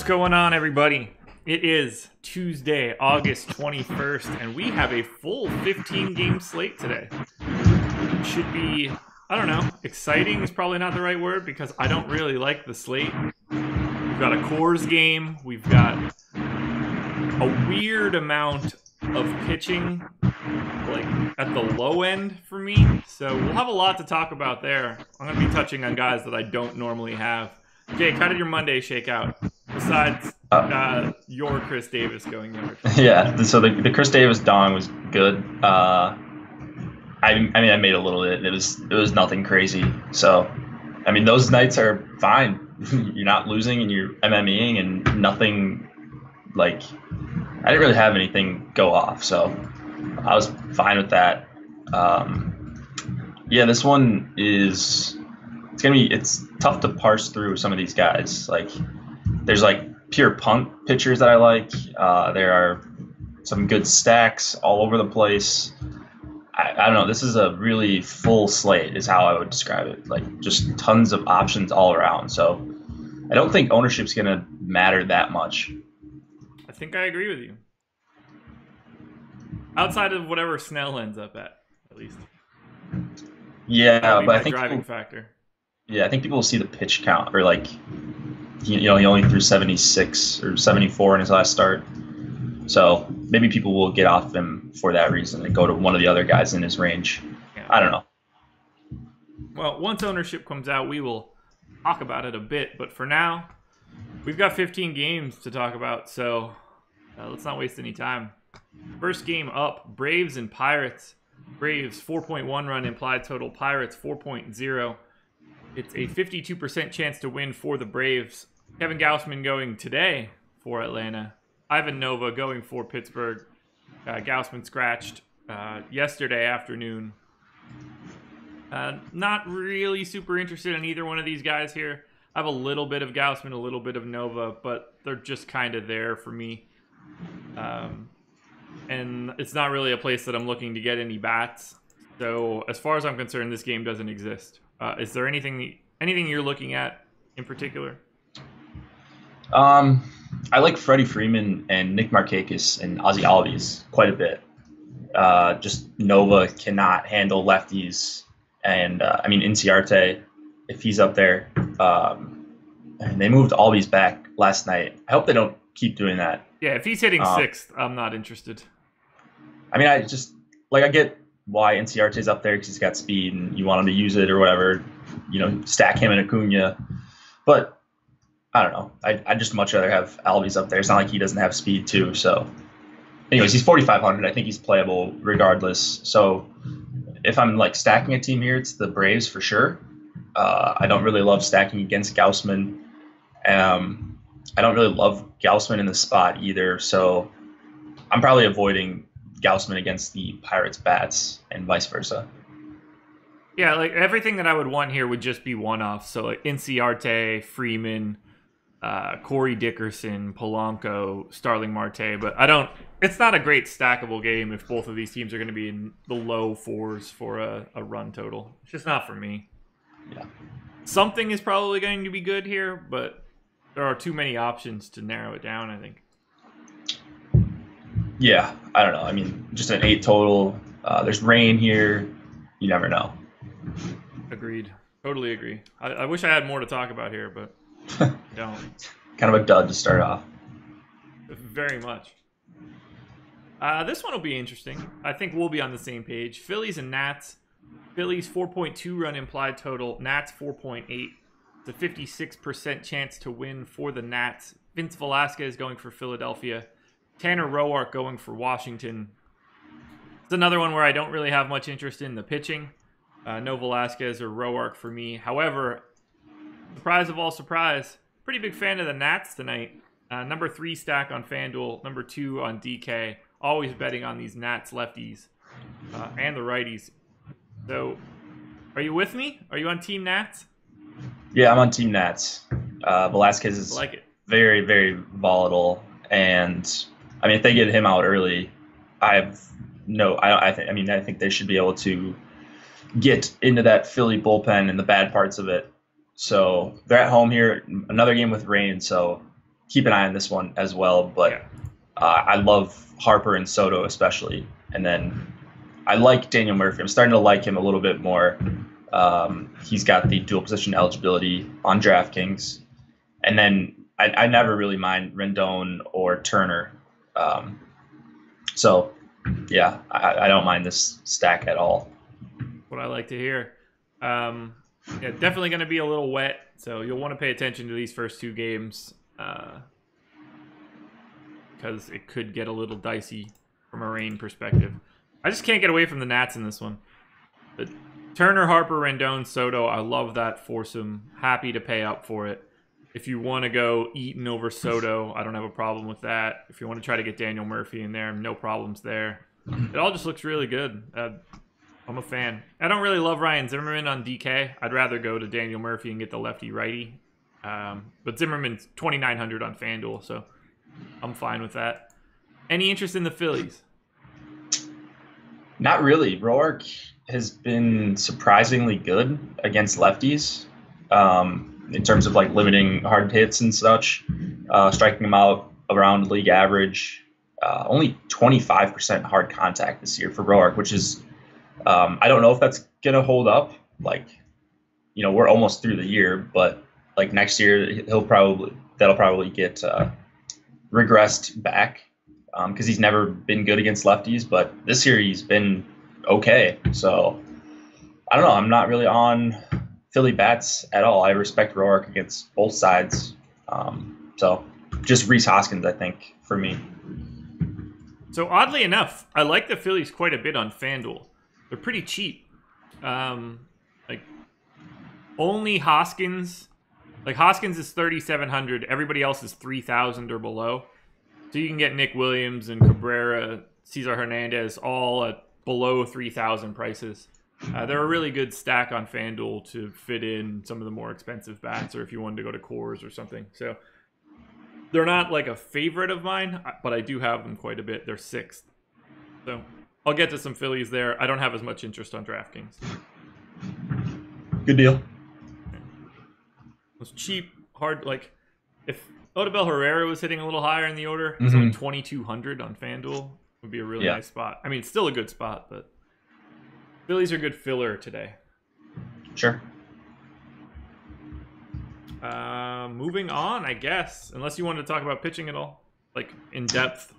going on, everybody? It is Tuesday, August 21st, and we have a full 15-game slate today. Should be, I don't know, exciting is probably not the right word because I don't really like the slate. We've got a Coors game. We've got a weird amount of pitching, like at the low end for me. So we'll have a lot to talk about there. I'm going to be touching on guys that I don't normally have. Jake, how did your Monday shake out? Besides your Chris Davis going yard. Yeah, so the Chris Davis dong was good. I made a little bit. It was nothing crazy. So, I mean, those nights are fine. You're not losing and you're MMEing and nothing, like, I didn't really have anything go off. So I was fine with that. Yeah, this one it's tough to parse through some of these guys. Like, there's like pure punt pitchers that I like. There are some good stacks all over the place. I don't know. This is a really full slate is how I would describe it. Like, just tons of options all around. So I don't think ownership's going to matter that much. I think I agree with you. Outside of whatever Snell ends up at least. Yeah, but I think driving factor. Yeah, I think people will see the pitch count, or like, he only threw 76 or 74 in his last start. So maybe people will get off him for that reason and go to one of the other guys in his range. Yeah. I don't know. Well, once ownership comes out, we will talk about it a bit. But for now, we've got 15 games to talk about, so let's not waste any time. First game up, Braves and Pirates. Braves 4.1 run implied total, Pirates 4.0. It's a 52% chance to win for the Braves. Kevin Gausman going today for Atlanta. Ivan Nova going for Pittsburgh. Gausman scratched yesterday afternoon. Not really super interested in either one of these guys here. I have a little bit of Gausman, a little bit of Nova, but they're just kind of there for me. And it's not really a place that I'm looking to get any bats. So as far as I'm concerned, this game doesn't exist. Is there anything you're looking at in particular? I like Freddie Freeman and Nick Markakis and Ozzie Albies quite a bit. Just Nova cannot handle lefties, and I mean Inciarte, if he's up there. And they moved Albies back last night. I hope they don't keep doing that. Yeah, if he's hitting sixth, I'm not interested. I mean, I get why Inciarte's up there because he's got speed and you want him to use it or whatever. Stack him and Acuna. But I don't know. I'd just much rather have Albies up there. It's not like he doesn't have speed too. So, anyways, he's 4,500. I think he's playable regardless. So, if I'm like stacking a team here, it's the Braves for sure. I don't really love stacking against Gausman. I don't really love Gausman in the spot either. So, I'm probably avoiding Gausman against the Pirates bats and vice versa. Yeah, like everything that I would want here would just be one-offs. So like Inciarte, Freeman, Corey Dickerson, Polanco, Starling Marte. But it's not a great stackable game if both of these teams are going to be in the low fours for a run total. It's just not for me. Yeah. Something is probably going to be good here, but there are too many options to narrow it down, I think. Yeah, I don't know. I mean, just an 8 total. There's rain here. You never know. Agreed. Totally agree. I wish I had more to talk about here, but I don't. Kind of a dud to start off. Very much. This one will be interesting. I think we'll be on the same page. Phillies and Nats. Phillies 4.2 run implied total. Nats 4.8. It's a 56% chance to win for the Nats. Vince Velasquez going for Philadelphia. Tanner Roark going for Washington. It's another one where I don't really have much interest in the pitching. No Velasquez or Roark for me. However, surprise of all surprise, pretty big fan of the Nats tonight. Number 3 stack on FanDuel, number 2 on DK. Always betting on these Nats lefties and the righties. So, are you with me? Are you on Team Nats? Yeah, I'm on Team Nats. Velasquez is very, very volatile, and I mean, if they get him out early, I think they should be able to get into that Philly bullpen and the bad parts of it. So they're at home here, another game with rain. So keep an eye on this one as well. But Yeah. I love Harper and Soto especially, and then I like Daniel Murphy. I'm starting to like him a little bit more. He's got the dual position eligibility on DraftKings, and then I never really mind Rendon or Turner. So yeah, I don't mind this stack at all. What I like to hear. Yeah, definitely going to be a little wet, so you'll want to pay attention to these first 2 games because it could get a little dicey from a rain perspective. I just can't get away from the Nats in this one. But Turner, Harper, Rendon, Soto, I love that foursome. Happy to pay up for it. If you want to go Eaton over Soto, I don't have a problem with that. If you want to try to get Daniel Murphy in there, no problems there. It all just looks really good. I'm a fan. I don't really love Ryan Zimmerman on DK. I'd rather go to Daniel Murphy and get the lefty-righty. But Zimmerman's 2,900 on FanDuel, so I'm fine with that. Any interest in the Phillies? Not really. Roark has been surprisingly good against lefties in terms of like limiting hard hits and such, striking them out around league average. Only 25% hard contact this year for Roark, which is I don't know if that's gonna hold up. Like, we're almost through the year, but like next year that'll probably get regressed back because he's never been good against lefties. But this year he's been okay. So I don't know. I'm not really on Philly bats at all. I respect Roark against both sides. So just Rhys Hoskins, I think, for me. So oddly enough, I like the Phillies quite a bit on FanDuel. They're pretty cheap. Like only Hoskins, Hoskins is 3,700. Everybody else is 3,000 or below. So you can get Nick Williams and Cabrera, Cesar Hernandez, all at below 3,000 prices. They're a really good stack on FanDuel to fit in some of the more expensive bats, or if you wanted to go to Coors or something. So they're not like a favorite of mine, but I do have them quite a bit. They're 6th. So I'll get to some Phillies there. I don't have as much interest on DraftKings. Good deal. It's cheap, hard. Like if Odubel Herrera was hitting a little higher in the order, it's only 2,200 on FanDuel. Would be a really nice spot. I mean, it's still a good spot, but Phillies are good filler today. Sure. Moving on, I guess. Unless you wanted to talk about pitching at all, like in depth.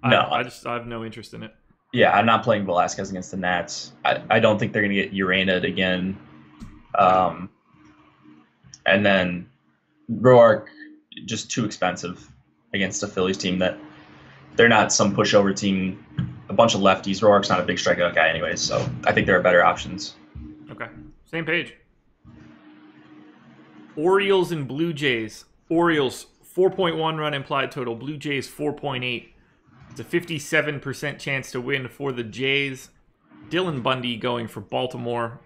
No, I have no interest in it. Yeah, I'm not playing Velasquez against the Nats. I don't think they're going to get Urana'd again. And then Roark, just too expensive against a Phillies team that they're not some pushover team. A bunch of lefties. Roark's not a big strikeout guy anyways, so I think there are better options. Okay, same page. Orioles and Blue Jays. Orioles, 4.1 run implied total. Blue Jays, 4.8. It's a 57% chance to win for the Jays. Dylan Bundy going for Baltimore.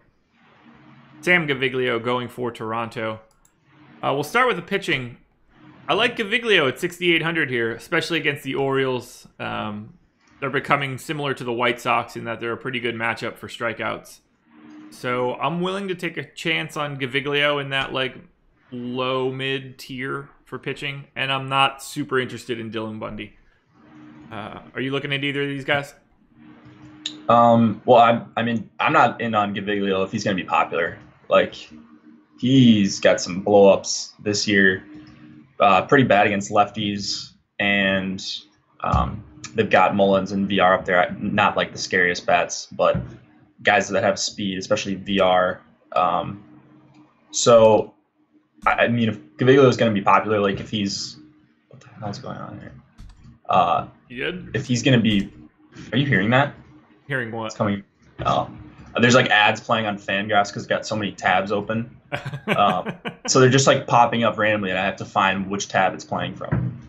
Sam Gaviglio going for Toronto. We'll start with the pitching. I like Gaviglio at 6,800 here, especially against the Orioles. They're becoming similar to the White Sox in that they're a pretty good matchup for strikeouts. So I'm willing to take a chance on Gaviglio in that low-mid tier for pitching, and I'm not super interested in Dylan Bundy. Are you looking at either of these guys? Well, I'm not in on Gaviglio if he's going to be popular. He's got some blow-ups this year. Pretty bad against lefties, and they've got Mullins and VR up there. Not like the scariest bats, but guys that have speed, especially VR. So, if Gaviglio is going to be popular, if he's... What the hell's going on here? You good? If he's going to be... Are you hearing that? Hearing what? It's coming... Oh. There's ads playing on FanGraphs because it's got so many tabs open. So they're just popping up randomly, and I have to find which tab it's playing from.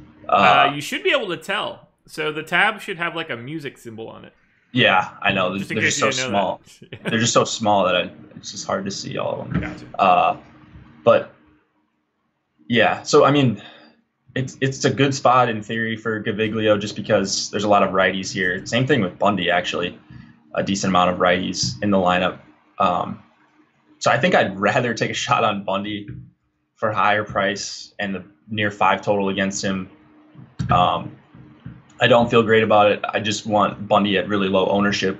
You should be able to tell. So the tab should have a music symbol on it. Yeah, I know. They're just so small. Yeah. They're just so small that it's just hard to see all of them. Gotcha. But yeah, so it's a good spot in theory for Gaviglio just because there's a lot of righties here. Same thing with Bundy, actually. A decent amount of righties in the lineup. So I think I'd rather take a shot on Bundy for higher price and near 5 total against him. I don't feel great about it. I just want Bundy at really low ownership.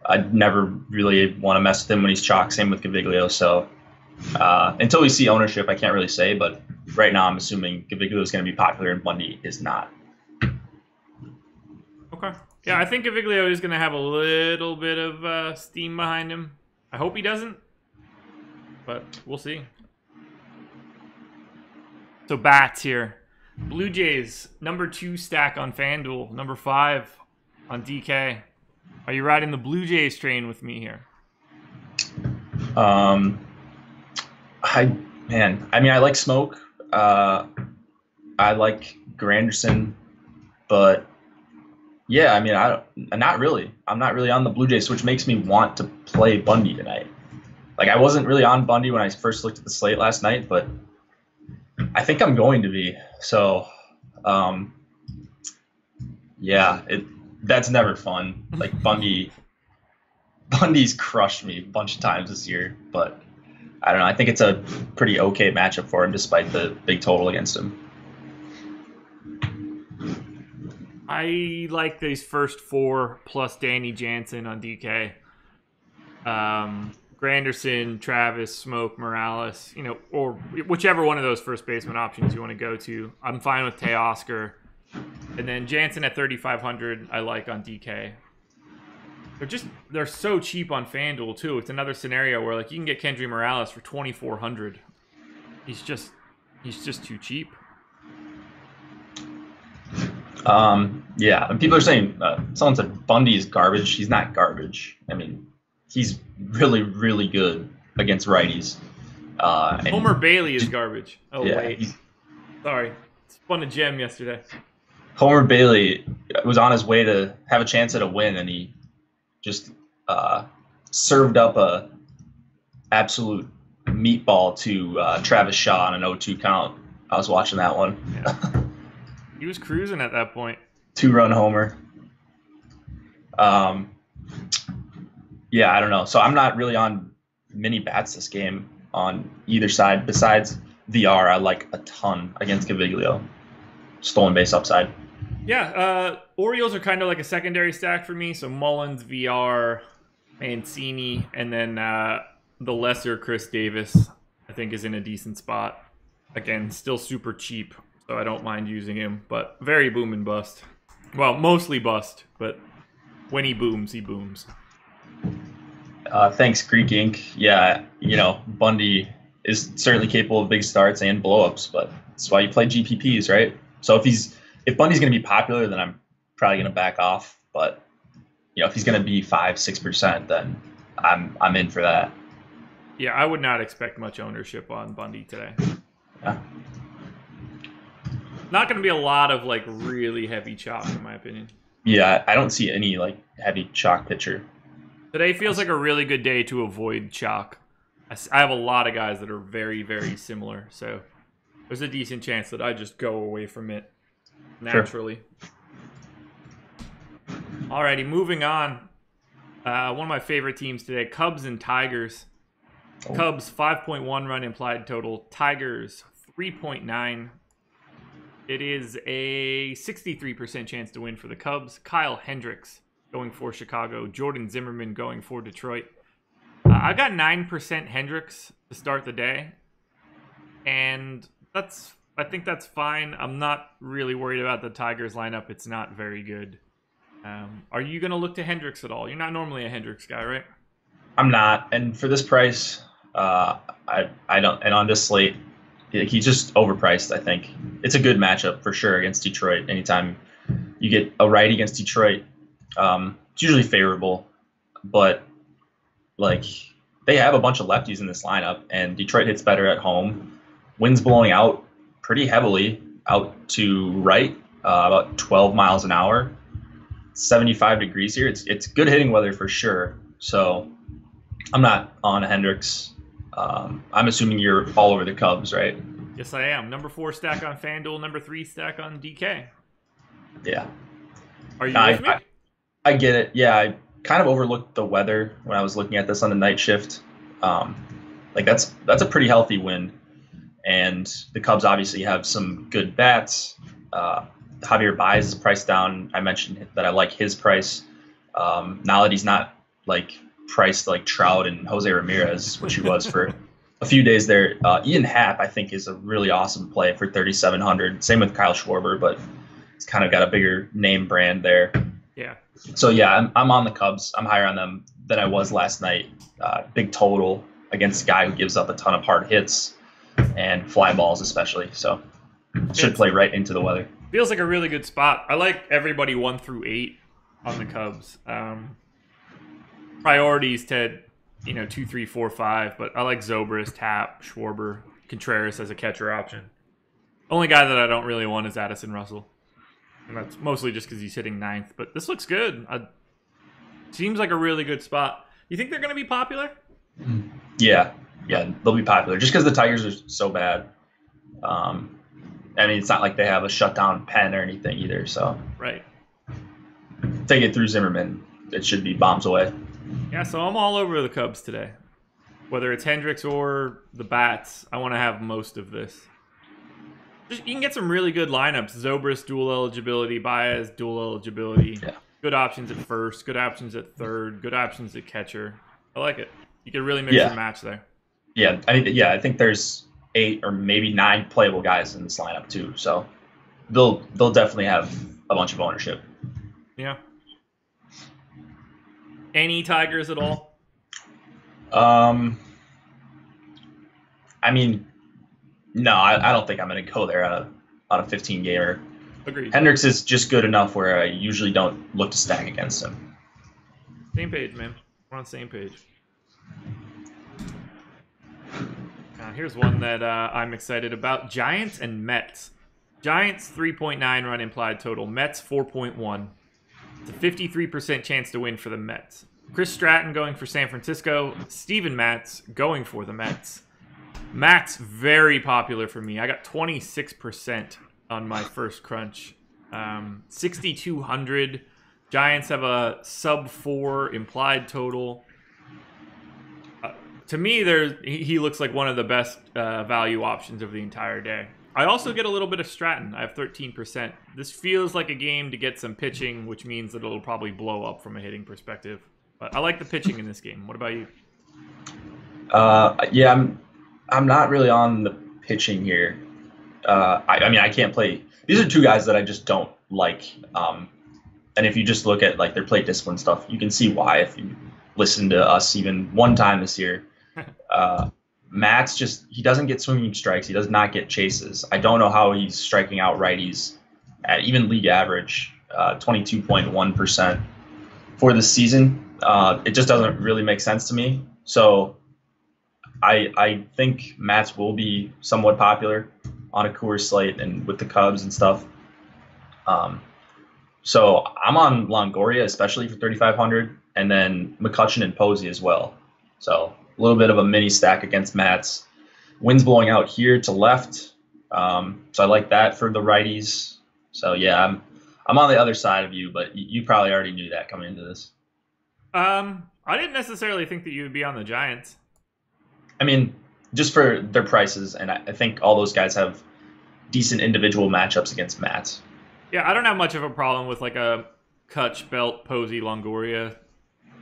I'd never really want to mess with him when he's chalk. Same with Gaviglio. So until we see ownership, I can't really say. But right now, I'm assuming Gaviglio is going to be popular and Bundy is not. Okay. Yeah, I think Gaviglio is going to have a little bit of steam behind him. I hope he doesn't, but we'll see. So bats here. Blue Jays, number 2 stack on FanDuel, number 5 on DK. Are you riding the Blue Jays train with me here? I like Smoke. I like Granderson, but yeah, I mean, not really. I'm not really on the Blue Jays, which makes me want to play Bundy tonight. Like, I wasn't really on Bundy when I first looked at the slate last night, but I think I'm going to be. So, yeah, that's never fun. Like, Bundy's crushed me a bunch of times this year, but I don't know. I think it's a pretty okay matchup for him despite the big total against him. I like these first 4 plus Danny Jansen on DK. Granderson, Travis, Smoke, Morales, or whichever one of those first baseman options you want to go to. I'm fine with Teoscar. And then Jansen at 3,500, I like on DK. They're so cheap on FanDuel too. It's another scenario where like you can get Kendry Morales for 2,400. He's just too cheap. Yeah, and people are saying someone said Bundy is garbage. He's not garbage. I mean, he's really, really good against righties. Homer Bailey is garbage. Oh, yeah, wait. Sorry. Spun a gem yesterday. Homer Bailey was on his way to have a chance at a win, and he just served up a absolute meatball to Travis Shaw on an 0-2 count. I was watching that one. Yeah. He was cruising at that point. 2-run homer. Yeah, I don't know. So I'm not really on mini bats this game on either side. Besides VR, I like a ton against Gaviglio. Stolen base upside. Yeah, Orioles are kind of like a secondary stack for me. So Mullins, VR, Mancini, and then the lesser Chris Davis, I think, is in a decent spot. Again, still super cheap, so I don't mind using him, but very boom and bust. Well, mostly bust, but when he booms, he booms. Thanks, Greek Ink. Yeah, Bundy is certainly capable of big starts and blowups, but that's why you play GPPs, right? So if Bundy's going to be popular, then I'm probably going to back off. But if he's going to be 5-6%, then I'm in for that. Yeah, I would not expect much ownership on Bundy today. Yeah. Not going to be a lot of like really heavy chalk, in my opinion. Yeah, I don't see any like heavy chalk pitcher. Today feels like a really good day to avoid chalk. I have a lot of guys that are very, very similar, so there's a decent chance that I just go away from it naturally. Sure. Alrighty, moving on. One of my favorite teams today, Cubs and Tigers. Oh. Cubs 5.1 run implied total. Tigers 3.9. It is a 63% chance to win for the Cubs. Kyle Hendricks going for Chicago. Jordan Zimmerman going for Detroit. I got 9% Hendricks to start the day, and I think that's fine. I'm not really worried about the Tigers lineup. It's not very good. Are you going to look to Hendricks at all? You're not normally a Hendricks guy, right? I'm not, and for this price, I don't. And on this slate, he's just overpriced, I think. It's a good matchup for sure against Detroit. Anytime you get a righty against Detroit, it's usually favorable. But, they have a bunch of lefties in this lineup, and Detroit hits better at home. Wind's blowing out pretty heavily out to right, about 12 miles an hour. 75 degrees here. It's good hitting weather for sure. So I'm not on Hendricks. I'm assuming you're all over the Cubs, right? Yes, I am. Number 4 stack on FanDuel, number 3 stack on DK. Yeah. Are you with me? I get it. Yeah, I kind of overlooked the weather when I was looking at this on the night shift. That's a pretty healthy wind. and the Cubs obviously have some good bats. Javier Baez is priced down. I mentioned that I like his price. Now that he's not like priced like Trout and Jose Ramirez, which he was for a few days there. Ian Happ, I think, is a really awesome play for 3,700. Same with Kyle Schwarber, but it's kind of got a bigger name brand there. Yeah. So yeah, I'm on the Cubs. I'm higher on them than I was last night. Big total against a guy who gives up a ton of hard hits and fly balls especially. So should play right into the weather. Feels like a really good spot. I like everybody 1 through 8 on the Cubs. Priorities to 2, 3, 4, 5, but I like Zobrist, Happ, Schwarber, Contreras as a catcher option. Only guy that I don't really want is Addison Russell. And that's mostly just because he's hitting 9th. But this looks good. Seems like a really good spot. You think they're going to be popular? Yeah, they'll be popular. Just because the Tigers are so bad. I mean, it's not like they have a shutdown pen or anything either. So right. Take it through Zimmerman. It should be bombs away. Yeah, so I'm all over the Cubs today. Whether it's Hendricks or the bats, I want to have most of this. You can get some really good lineups. Zobrist, dual eligibility. Baez, dual eligibility. Yeah. Good options at first. Good options at third. Good options at catcher. I like it. You can really mix and match there. Yeah, I think there's 8 or maybe 9 playable guys in this lineup too. So they'll definitely have a bunch of ownership. Yeah. Any Tigers at all? I mean, no, I don't think I'm going to go there on a 15 gamer. Agreed. Hendricks is just good enough where I usually don't look to stack against him. Same page, man. We're on the same page. Here's one that I'm excited about. Giants and Mets. Giants 3.9 run implied total. Mets 4.1. It's a 53% chance to win for the Mets. Chris Stratton going for San Francisco. Steven Matz going for the Mets. Matz very popular for me. I got 26% on my first crunch. 6,200. Giants have a sub 4 implied total. To me, he looks like one of the best value options of the entire day. I also get a little bit of Stratton. I have 13%. This feels like a game to get some pitching, which means that it'll probably blow up from a hitting perspective. But I like the pitching in this game. What about you? Yeah, I'm not really on the pitching here. I mean, I can't play. These are two guys that I just don't like. And if you just look at like their plate discipline stuff, you can see why if you listen to us even one time this year. Matt's he doesn't get swinging strikes. He does not get chases. I don't know how he's striking out righties at even league average, 22.1% for the season. It just doesn't really make sense to me. So I think Matt's will be somewhat popular on a Coors slate and with the Cubs and stuff. So I'm on Longoria, especially for 3,500, and then McCutchen and Posey as well. So a little bit of a mini stack against Matt's. Wind's blowing out here to left, so I like that for the righties. So yeah, I'm on the other side of you, but you probably already knew that coming into this. I didn't necessarily think that you would be on the Giants. I mean, just for their prices, and I think all those guys have decent individual matchups against Matt's. Yeah, I don't have much of a problem with like a Kutch, Belt, Posey, Longoria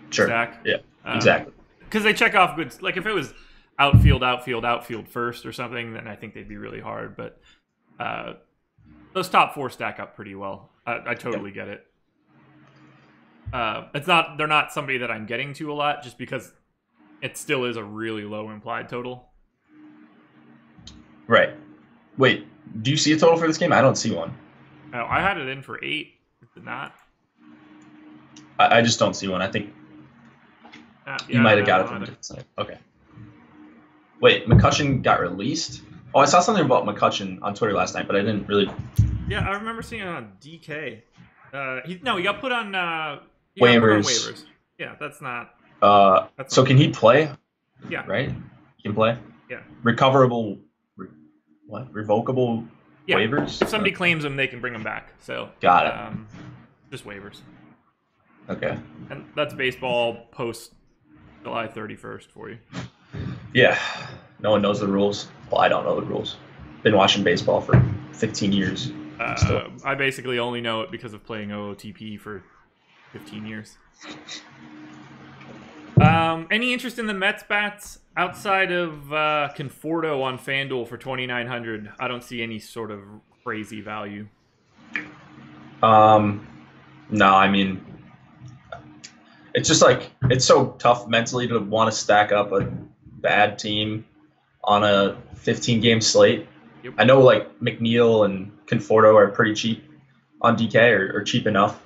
stack. Yeah, exactly. Because they check off good. Like if it was outfield first or something, then I think they'd be really hard. But those top 4 stack up pretty well. I totally get it. They're not somebody that I'm getting to a lot, just because it still is a really low implied total. Right. Wait, do you see a total for this game? I don't see one. Oh, I had it in for 8. Did not. I just don't see one. I think you might have got it from the site. Okay. Wait, McCutchen got released? Oh, I saw something about McCutchen on Twitter last night, but I didn't really. Yeah, I remember seeing it on DK. He got put on waivers. Yeah, that's not. So can he play? Yeah. Right? He can play? Yeah. Revocable waivers? If somebody claims him, they can bring him back. So got it. Just waivers. Okay. And that's baseball post July 31st for you. Yeah. No one knows the rules. Well, I don't know the rules. Been watching baseball for 15 years. I basically only know it because of playing OOTP for 15 years. Any interest in the Mets bats outside of Conforto on FanDuel for 2,900? I don't see any sort of crazy value. No, I mean, it's just like it's so tough mentally to want to stack up a bad team on a 15-game slate. Yep. I know like McNeil and Conforto are pretty cheap on DK or cheap enough.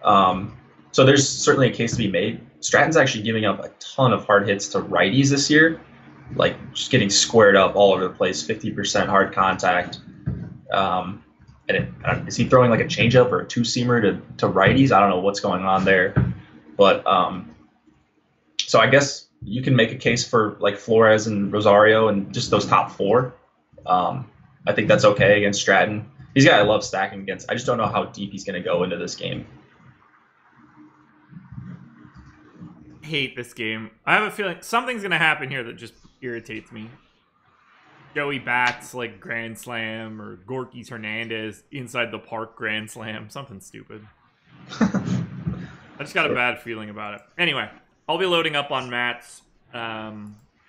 So there's certainly a case to be made. Stratton's actually giving up a ton of hard hits to righties this year, like just getting squared up all over the place, 50% hard contact. Is he throwing like a changeup or a two-seamer to righties? I don't know what's going on there. But so I guess you can make a case for like Flores and Rosario and just those top four. I think that's okay against Stratton. He's a guy I love stacking against. I just don't know how deep he's going to go into this game. Hate this game. I have a feeling something's going to happen here that just irritates me. Joey Bats like Grand Slam or Gorky's Hernandez inside the park Grand Slam. Something stupid. I just got a bad feeling about it. Anyway, I'll be loading up on Matt's. I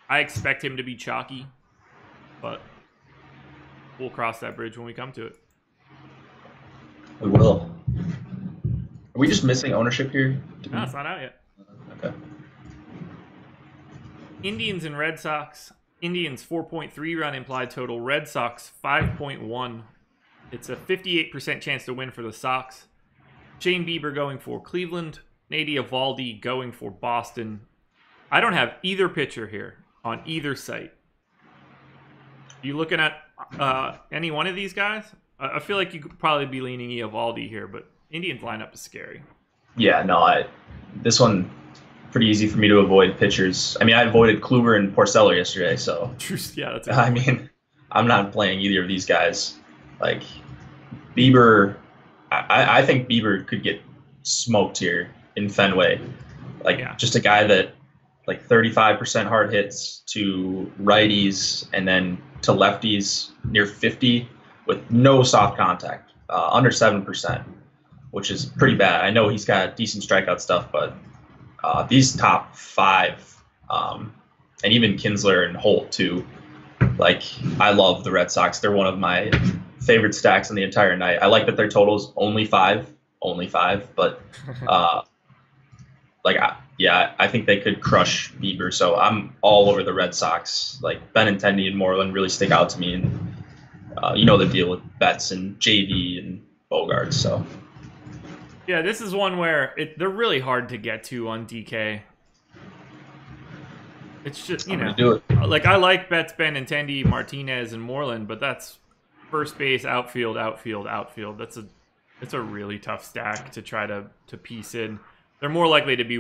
expect him to be chalky, but we'll cross that bridge when we come to it. We will. Are we just missing ownership here? No, it's not out yet. Okay. Indians and Red Sox. Indians 4.3 run implied total. Red Sox 5.1. It's a 58% chance to win for the Sox. Shane Bieber going for Cleveland. Nadia Eovaldi going for Boston. I don't have either pitcher here on either site. You looking at any one of these guys? I feel like you could probably be leaning Eovaldi here, but Indians lineup is scary. Yeah, no, this one pretty easy for me to avoid pitchers. I mean, I avoided Kluber and Porcello yesterday, so yeah, that's. I mean, I'm not playing either of these guys. Like Bieber, I think Bieber could get smoked here in Fenway. Like just a guy that like 35% hard hits to righties and then to lefties near 50 with no soft contact, under 7%, which is pretty bad. I know he's got decent strikeout stuff, but these top five, and even Kinsler and Holt too, like I love the Red Sox. They're one of my favorite stacks on the entire night. I like that their total is only five, but I think they could crush Bieber. So I'm all over the Red Sox. Like Benintendi and Moreland really stick out to me, and you know the deal with Betts and JV and Bogarts. So yeah, this is one where they're really hard to get to on DK. It's just like I like Betts, Benintendi, Martinez, and Moreland, but that's first base, outfield. It's a really tough stack to try to piece in. They're more likely to be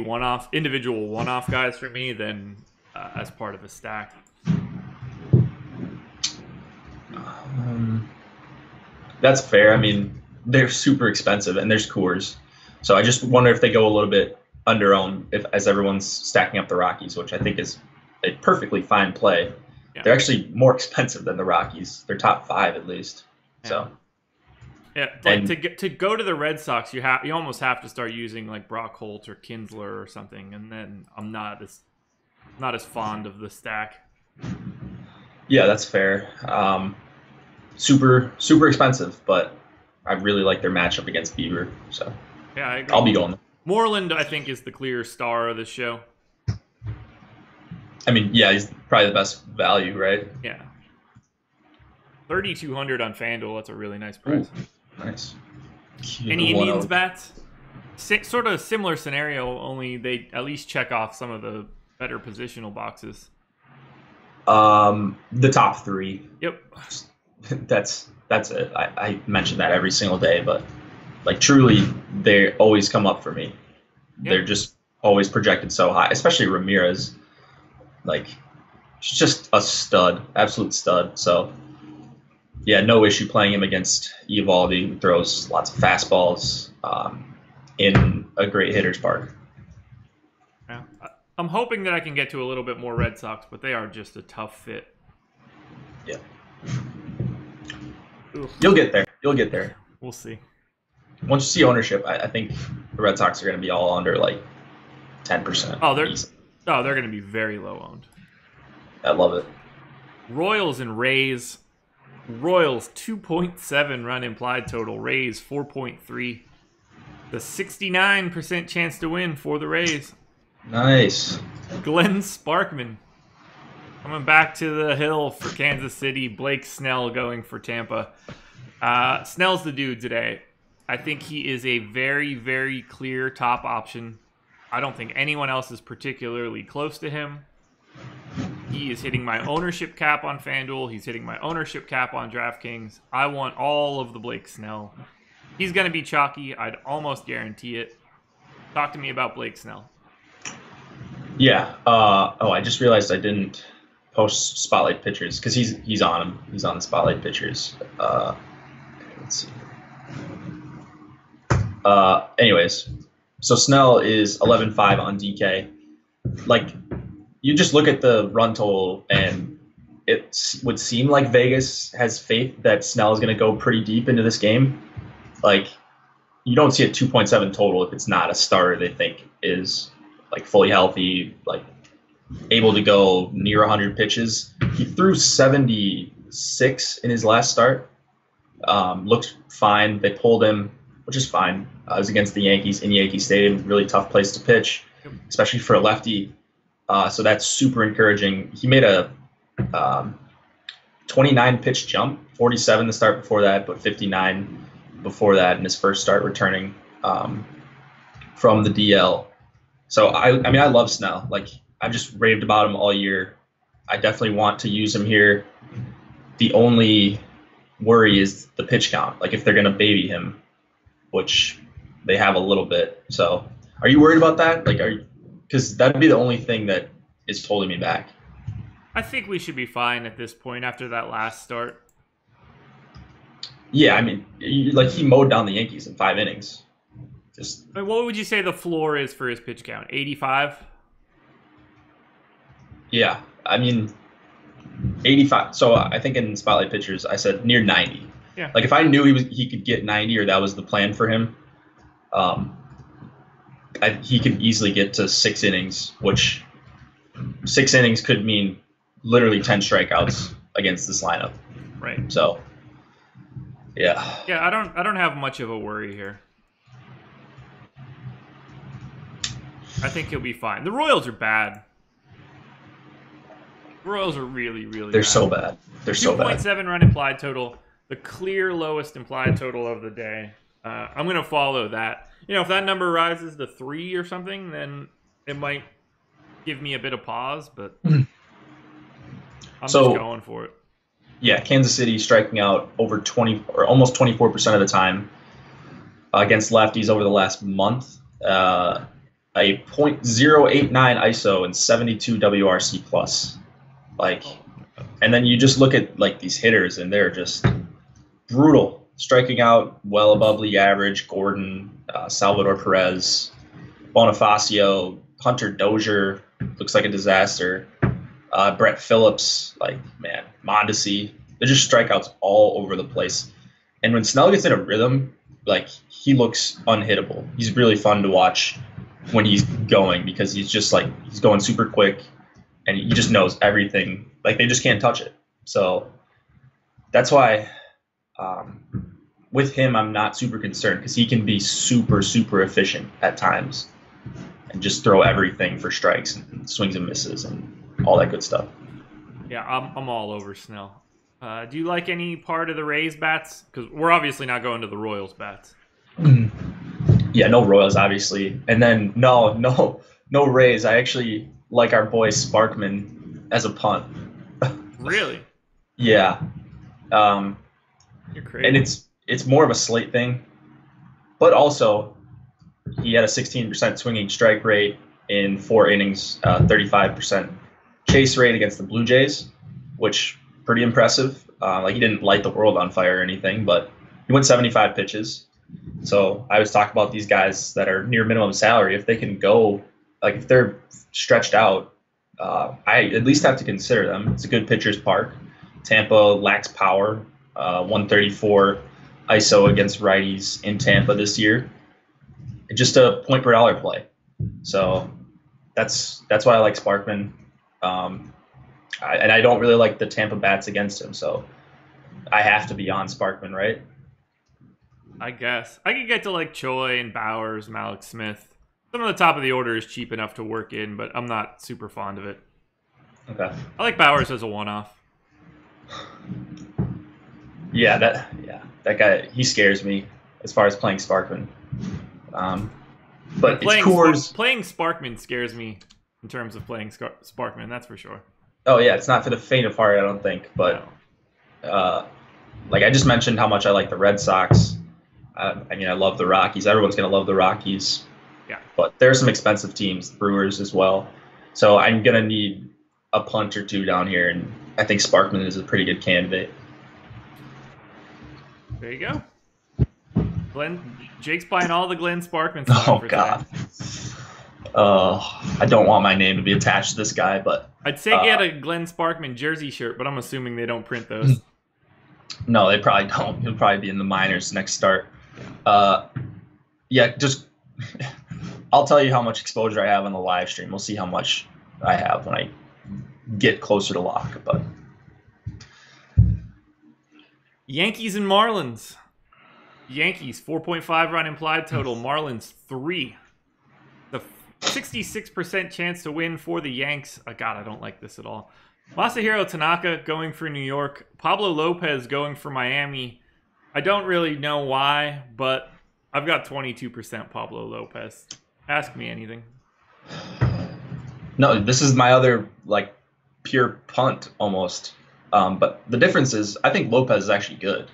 individual one-off guys for me than as part of a stack. That's fair. I mean, they're super expensive, and there's Coors. So I just wonder if they go a little bit under-owned as everyone's stacking up the Rockies, which I think is a perfectly fine play. Yeah. They're actually more expensive than the Rockies. They're top 5 at least. Yeah. So. Yeah, like to go to the Red Sox, you almost have to start using like Brock Holt or Kinsler or something, and then I'm not as fond of the stack. Yeah, that's fair. Super expensive, but I really like their matchup against Bieber. So yeah, I agree. I'll be going. Moreland, I think, is the clear star of the show. I mean, yeah, he's probably the best value, right? Yeah. 3,200 on FanDuel. That's a really nice price. Ooh. Nice. Any Indians bats? Sort of similar scenario, only they at least check off some of the better positional boxes. The top 3. Yep. That's it. I mention that every single day, but like truly, they always come up for me. Yep. They're just always projected so high, especially Ramirez. Like, he's just a stud, absolute stud. So. Yeah, no issue playing him against Eovaldi, who throws lots of fastballs in a great hitter's park. Yeah. I'm hoping that I can get to a little bit more Red Sox, but they are just a tough fit. Yeah. Ugh. You'll get there. You'll get there. We'll see. Once you see ownership, I think the Red Sox are going to be all under like 10%. Oh, they're going to be very low owned. I love it. Royals and Rays. Royals 2.7 run implied total. Rays 4.3. The 69% chance to win for the Rays. Nice. Glenn Sparkman coming back to the hill for Kansas City. Blake Snell going for Tampa. Snell's the dude today. I think he is a very, very clear top option. I don't think anyone else is particularly close to him. He is hitting my ownership cap on FanDuel. He's hitting my ownership cap on DraftKings. I want all of the Blake Snell. He's going to be chalky. I'd almost guarantee it. Talk to me about Blake Snell. Yeah. I just realized I didn't post spotlight pictures because he's on him. He's on the spotlight pictures. Let's see. Anyways, so Snell is 11.5 on DK. Like, you just look at the run total, and it would seem like Vegas has faith that Snell is going to go pretty deep into this game. Like, you don't see a 2.7 total if it's not a starter they think is like fully healthy, like able to go near 100 pitches. He threw 76 in his last start. Looked fine. They pulled him, which is fine. It was against the Yankees in Yankee Stadium. Really tough place to pitch, especially for a lefty. So that's super encouraging. He made a 29 pitch jump, 47 the start before that, but 59 before that in his first start returning from the DL. So I mean, I love Snell. Like, I've just raved about him all year. I definitely want to use him here. The only worry is the pitch count. Like, if they're going to baby him, which they have a little bit. So are you worried about that? Like, because that'd be the only thing that is holding me back. I think we should be fine at this point after that last start. Yeah, I mean, he mowed down the Yankees in 5 innings. Just, what would you say the floor is for his pitch count? 85? Yeah, I mean, 85. So I think in spotlight pitchers, I said near 90. Yeah. Like, if I knew he could get 90 or that was the plan for him, he could easily get to 6 innings, which 6 innings could mean literally 10 strikeouts against this lineup. Right. So, yeah. Yeah, I don't have much of a worry here. I think he'll be fine. The Royals are bad. The Royals are really, really They're bad. so bad. They're so bad. 2.7 run implied total. The clear lowest implied total of the day. I'm going to follow that. If that number rises to 3 or something, then it might give me a bit of pause, but I'm just going for it. Yeah, Kansas City striking out over 20 or almost 24% of the time against lefties over the last month. A .089 ISO and 72 WRC plus. Like, and then you just look at like these hitters, and they're just brutal, striking out well above league average. Gordon, Salvador Perez, Bonifacio, Hunter Dozier looks like a disaster. Brett Phillips, like, man, Mondesi. They're just strikeouts all over the place. And when Snell gets in a rhythm, like, he looks unhittable. He's really fun to watch when he's going, because he's just like, he's going super quick, and he just knows everything. Like, they just can't touch it. So that's why with him, I'm not super concerned, because he can be super, super efficient at times and just throw everything for strikes and swings and misses and all that good stuff. Yeah, I'm all over Snell. Do you like any part of the Rays bats? Because we're obviously not going to the Royals bats. Yeah, no Royals, obviously. And then no Rays. I actually like our boy Sparkman as a punt. Really? Yeah. You're crazy. And it's more of a slate thing. But also, he had a 16% swinging strike rate in 4 innings, 35% chase rate against the Blue Jays, which pretty impressive. Like, he didn't light the world on fire or anything, but he went 75 pitches. So I always talk about these guys that are near minimum salary. If they can go, like, if they're stretched out, I at least have to consider them. It's a good pitcher's park. Tampa lacks power. 134 ISO against righties in Tampa this year. Just a point per dollar play. So that's why I like Sparkman. And I don't really like the Tampa bats against him, so I have to be on Sparkman, right? I guess. I could get to like Choi and Bowers, Malik Smith. Some of the top of the order is cheap enough to work in, but I'm not super fond of it. Okay. I like Bowers as a one-off. Yeah, that guy, he scares me as far as playing Sparkman. But it's Coors. Playing Sparkman scares me in terms of playing Sparkman, that's for sure. Oh yeah, it's not for the faint of heart, I don't think. But like I just mentioned, how much I like the Red Sox. I mean, I love the Rockies. Everyone's gonna love the Rockies. Yeah. But there are some expensive teams, the Brewers as well. So I'm gonna need a punch or two down here, and I think Sparkman is a pretty good candidate. There you go. Jake's buying all the Glenn Sparkman stuff. Oh God. I don't want my name to be attached to this guy, but I'd say get a Glenn Sparkman jersey shirt, but I'm assuming they don't print those. No, they probably don't. He'll probably be in the minors next start. Yeah, just I'll tell you how much exposure I have on the live stream. We'll see how much I have when I get closer to lock. But Yankees and Marlins. Yankees 4.5 run implied total. Marlins 3. The 66% chance to win for the Yanks. God, I don't like this at all. Masahiro Tanaka going for New York. Pablo Lopez going for Miami. I don't really know why, but I've got 22% Pablo Lopez. Ask me anything. No, this is my other like pure punt almost. But the difference is I think Lopez is actually good.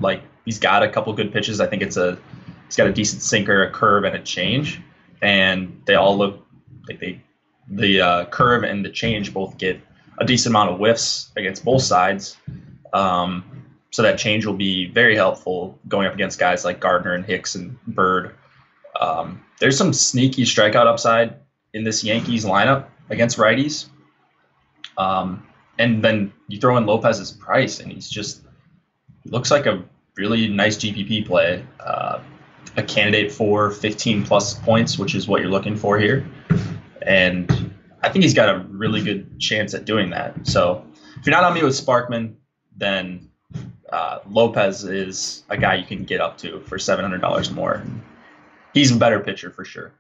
Like he's got a couple good pitches. I think he's got a decent sinker, a curve, and a change, and they all look like the curve and the change both get a decent amount of whiffs against both sides. So that change will be very helpful going up against guys like Gardner and Hicks and Bird. There's some sneaky strikeout upside in this Yankees lineup against righties. And then you throw in Lopez's price, and he looks like a really nice GPP play. A candidate for 15-plus points, which is what you're looking for here. And I think he's got a really good chance at doing that. So if you're not on me with Sparkman, then Lopez is a guy you can get up to for $700 more. He's a better pitcher for sure.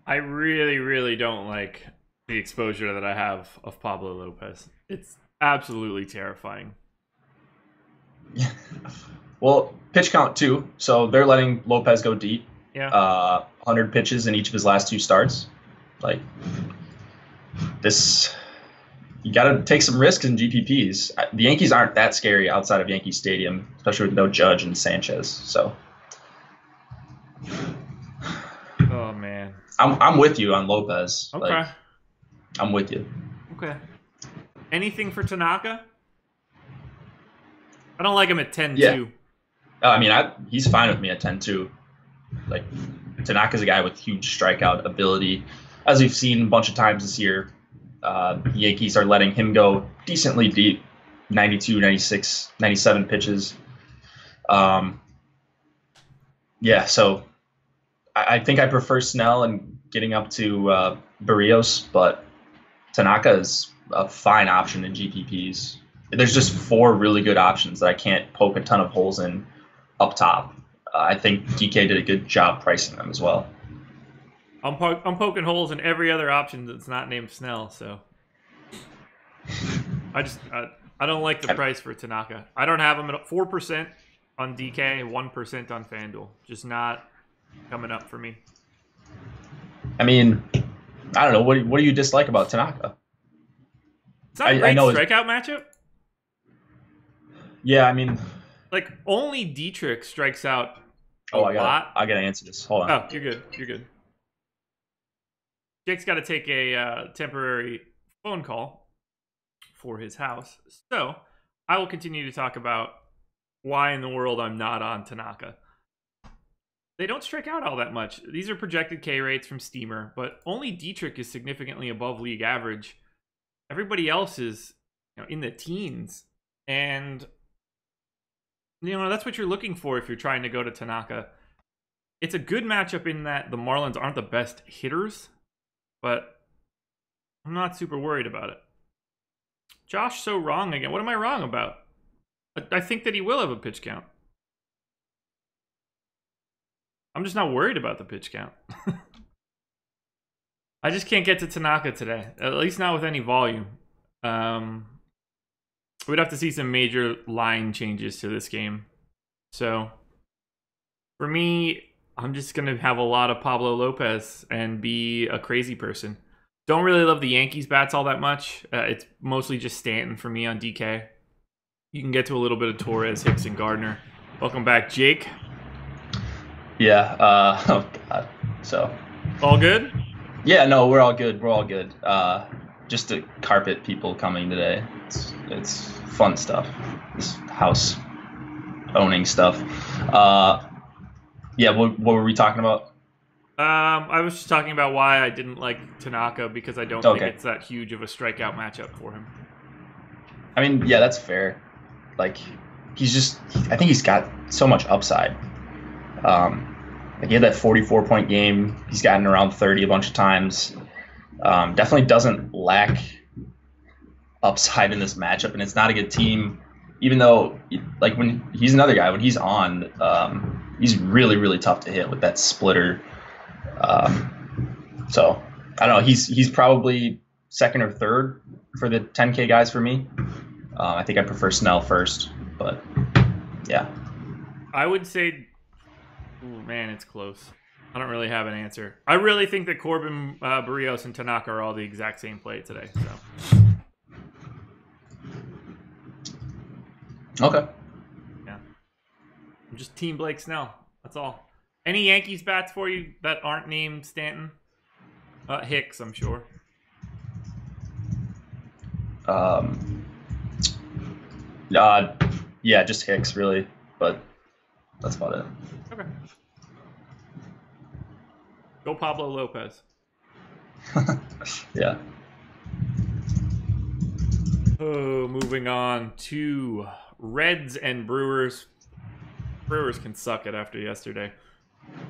I really, really don't like the exposure that I have of Pablo Lopez. It's absolutely terrifying. Well, pitch count too. So they're letting Lopez go deep. Yeah. 100 pitches in each of his last 2 starts. Like this, you got to take some risks in GPPs. The Yankees aren't that scary outside of Yankee Stadium, especially with no Judge and Sanchez. So. Oh man. I'm with you on Lopez. Okay. Like, I'm with you. Okay. Anything for Tanaka? I don't like him at 10-2. Yeah. I mean, he's fine with me at 10-2. Like, Tanaka's a guy with huge strikeout ability. As we've seen a bunch of times this year, the Yankees are letting him go decently deep, 92, 96, 97 pitches. Yeah, so I think I prefer Snell and getting up to Barrios, but Tanaka is a fine option in GPPs. There's just 4 really good options that I can't poke a ton of holes in up top. I think DK did a good job pricing them as well. I'm poking holes in every other option that's not named Snell, so I don't like the price for Tanaka. I don't have him at 4% on DK, 1% on FanDuel. Just not coming up for me. I mean, I don't know. What do you dislike about Tanaka? It's not a great strikeout matchup. Yeah, I mean, like only Dietrich strikes out a lot. I gotta answer this. Hold on. Oh, you're good. You're good. Jake's got to take a temporary phone call for his house, so I will continue to talk about why in the world I'm not on Tanaka. They don't strike out all that much. These are projected K rates from Steamer, but only Dietrich is significantly above league average. Everybody else is in the teens. And, that's what you're looking for if you're trying to go to Tanaka. It's a good matchup in that the Marlins aren't the best hitters, but I'm not super worried about it. Josh, so wrong again. What am I wrong about? I think that he will have a pitch count. I'm just not worried about the pitch count. I just can't get to Tanaka today, at least not with any volume. We'd have to see some major line changes to this game. So, for me, I'm just going to have a lot of Pablo Lopez and be a crazy person. Don't really love the Yankees bats all that much. It's mostly just Stanton for me on DK. You can get to a little bit of Torres, Hicks, and Gardner. Welcome back, Jake. Yeah. Oh God. So. All good? Yeah. No, we're all good. We're all good. Just to carpet people coming today. It's fun stuff. This house owning stuff. Yeah. What were we talking about? I was just talking about why I didn't like Tanaka because I don't think it's that huge of a strikeout matchup for him. I mean, yeah, that's fair. Like, I think he's got so much upside. Like he had that 44-point game. He's gotten around 30 a bunch of times. Definitely doesn't lack upside in this matchup, and it's not a good team. Even though, like, when he's another guy, when he's on, he's really, really tough to hit with that splitter. So I don't know. He's probably second or third for the 10K guys for me. I think I prefer Snell first, but yeah. I would say, man, it's close. I don't really have an answer. I really think that Corbin, Barrios, and Tanaka are all the exact same play today. So. Okay. Yeah. I'm just Team Blake Snell. That's all. Any Yankees bats for you that aren't named Stanton? Hicks, I'm sure. Yeah, just Hicks really, but that's about it. Okay. Go Pablo Lopez. Yeah. Oh, moving on to Reds and Brewers. Brewers can suck it after yesterday.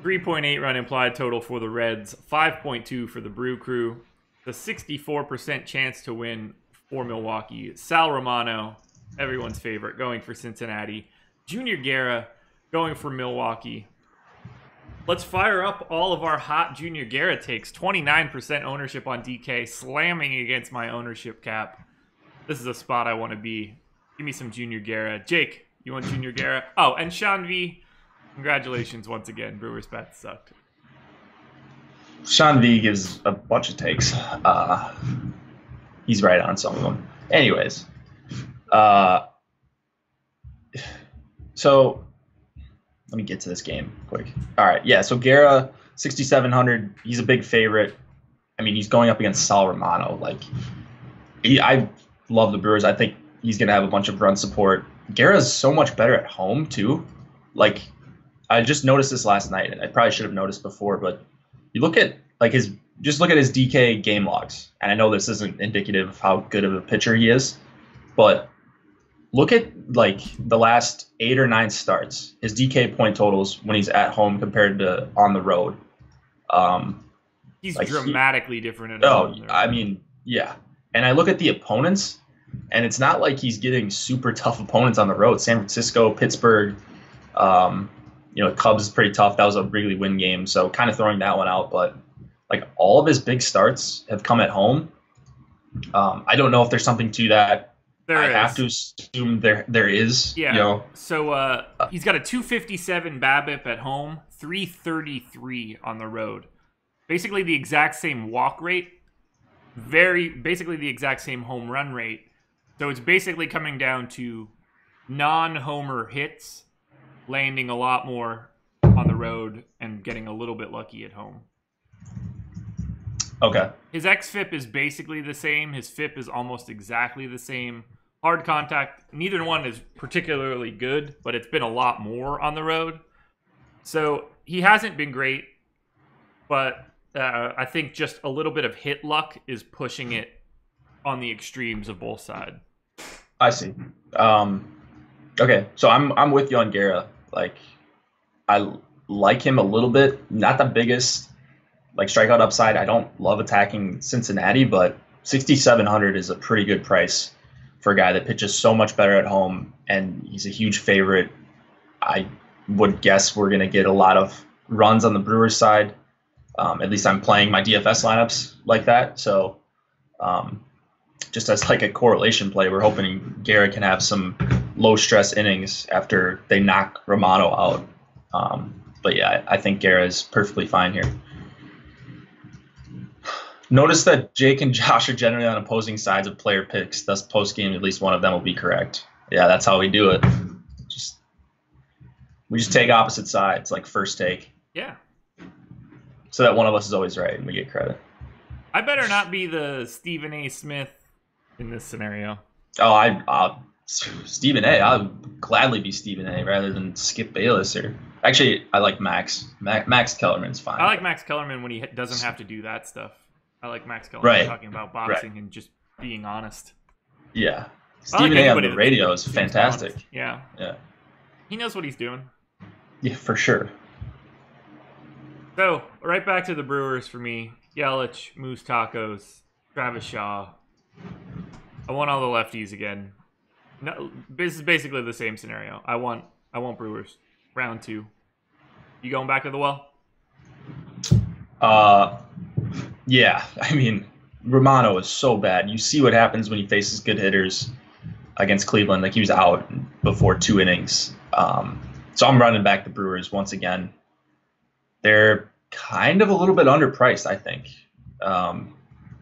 3.8 run implied total for the Reds, 5.2 for the Brew Crew. The 64% chance to win for Milwaukee. Sal Romano, everyone's favorite, going for Cincinnati. Junior Guerra going for Milwaukee. Let's fire up all of our hot Junior Guerra takes. 29% ownership on DK, slamming against my ownership cap. This is a spot I want to be. Give me some Junior Guerra. Jake, you want Junior Guerra? Oh, and Sean V, congratulations once again. Brewers bats sucked. Sean V gives a bunch of takes. He's right on some of them. Anyways, so let me get to this game quick. All right, yeah. So Guerra, 6,700. He's a big favorite. I mean, he's going up against Sal Romano. Like, I love the Brewers. I think he's gonna have a bunch of run support. Guerra's so much better at home too. Like, I just noticed this last night, and I probably should have noticed before, but you look at his DK game logs, and I know this isn't indicative of how good of a pitcher he is, but look at like the last 8 or 9 starts, his DK point totals when he's at home compared to on the road. He's like dramatically different at home. I mean, yeah. And I look at the opponents, and it's not like he's getting super tough opponents on the road. San Francisco, Pittsburgh, Cubs is pretty tough. That was a Wrigley win game, so kind of throwing that one out. But like all of his big starts have come at home. I don't know if there's something to that. I have to assume there is. Yeah. So he's got a 257 BABIP at home, 333 on the road. Basically the exact same walk rate. Basically the exact same home run rate. So it's basically coming down to non-homer hits, landing a lot more on the road and getting a little bit lucky at home. Okay. His xFIP is basically the same. His FIP is almost exactly the same. Hard contact, neither one is particularly good, but it's been a lot more on the road. So he hasn't been great, but I think just a little bit of hit luck is pushing it on the extremes of both sides. I see. Okay, so I'm with you on Guerra. Like, I like him a little bit. Not the biggest like strikeout upside. I don't love attacking Cincinnati, but 6,700 is a pretty good price for a guy that pitches so much better at home, and he's a huge favorite. I would guess we're going to get a lot of runs on the Brewers side. At least I'm playing my DFS lineups like that. So just as like a correlation play, we're hoping Guerra can have some low stress innings after they knock Romano out. But yeah, I think Guerra is perfectly fine here. Notice that Jake and Josh are generally on opposing sides of player picks. Thus, post game, at least one of them will be correct. Yeah, that's how we do it. We just take opposite sides, like first take. Yeah. So that one of us is always right and we get credit. I better not be the Stephen A. Smith in this scenario. Oh, Stephen A. I'll gladly be Stephen A. rather than Skip Bayless. Or actually, I like Max. Max Kellerman's fine. I like Max Kellerman when he doesn't have to do that stuff. I like Max Kellerman talking about boxing and just being honest. Yeah. Stephen A. on the radio is fantastic. Yeah. He knows what he's doing. Yeah, for sure. So, right back to the Brewers for me. Yelich, Moose Tacos, Travis Shaw. I want all the lefties again. No, this is basically the same scenario. I want Brewers. Round 2. You going back to the well? Yeah. I mean, Romano is so bad. You see what happens when he faces good hitters against Cleveland. Like, he was out before 2 innings. So I'm running back the Brewers once again. They're kind of a little bit underpriced, I think.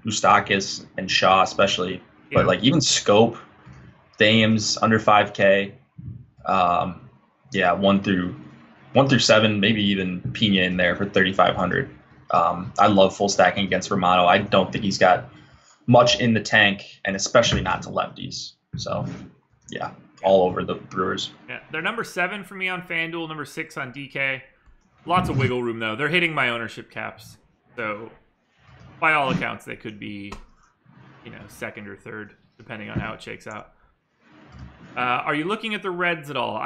Moustakis and Shaw especially. Yeah. But like even Scope, Thames under 5K. Yeah, 1 through 7, maybe even Pena in there for 3,500. I love full stacking against Romano. I don't think he's got much in the tank, and especially not to lefties. So yeah, all over the Brewers. Yeah, they're number 7 for me on FanDuel, number 6 on DK. Lots of wiggle room, though. They're hitting my ownership caps. So, by all accounts, they could be, second or third, depending on how it shakes out. Are you looking at the Reds at all?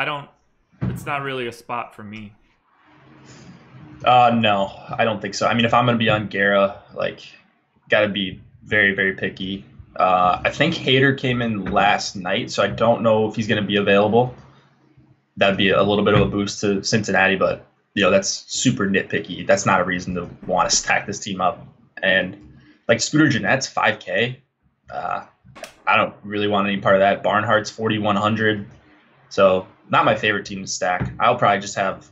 It's not really a spot for me. No, I don't think so. I mean, if I'm going to be on Guerra, got to be very, very picky. I think Hader came in last night, so I don't know if he's going to be available. That'd be a little bit of a boost to Cincinnati, but that's super nitpicky. That's not a reason to want to stack this team up. And Scooter Gennett's 5K. I don't really want any part of that. Barnhart's 4,100. So not my favorite team to stack. I'll probably just have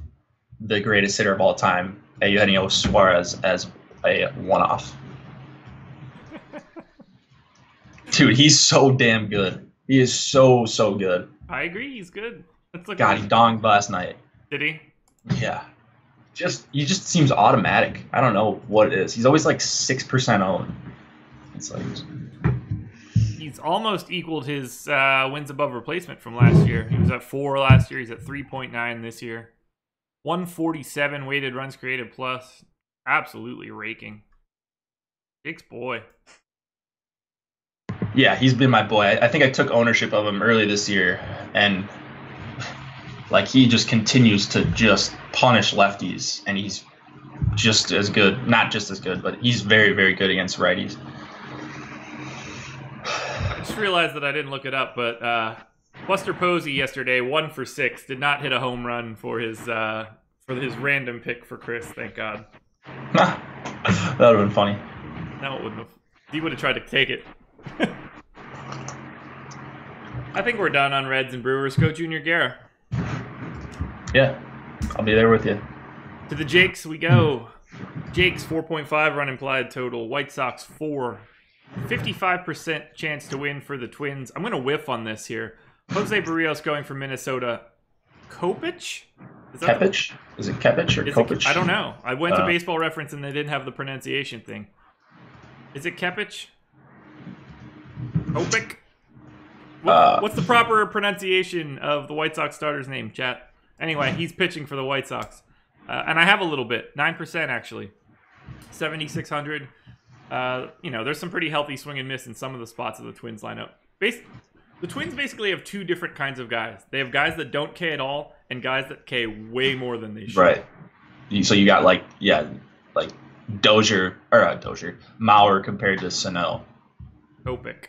the greatest hitter of all time, Eugenio Suarez, as a one-off. Dude, he's so damn good. He is so, so good. I agree. He's good. God, he donged last night. Did he? Yeah. He just seems automatic. I don't know what it is. He's always 6% owned. It's he's almost equaled his wins above replacement from last year. He was at 4 last year. He's at 3.9 this year. 147 weighted runs created plus. Absolutely raking. Jake's boy. Yeah, he's been my boy. I think I took ownership of him early this year, and he just continues to just punish lefties, and he's just as good. Not just as good, but he's very, very good against righties. I just realized that I didn't look it up, but Buster Posey yesterday, 1 for 6, did not hit a home run for his random pick for Chris. Thank God. That would have been funny. No, it wouldn't have. He would have tried to take it. I think we're done on Reds and Brewers. Go Junior Guerra. Yeah, I'll be there with you. To the Jakes we go. Jakes 4.5 run implied total. White Sox 4. 55% chance to win for the Twins. I'm going to whiff on this here. Jose Barrios going for Minnesota. Kopech? Kepich? Is it Kepich or Kopech? I don't know. I went to Baseball Reference and they didn't have the pronunciation thing. Is it Kepich? Kopech? What's the proper pronunciation of the White Sox starter's name, chat? Anyway, he's pitching for the White Sox. And I have a little bit. 9% actually. 7,600. There's some pretty healthy swing and miss in some of the spots of the Twins lineup. The Twins basically have two different kinds of guys. They have guys that don't K at all and guys that K way more than they should. Right. So you got like Dozier Mauer compared to Sano. Kopech.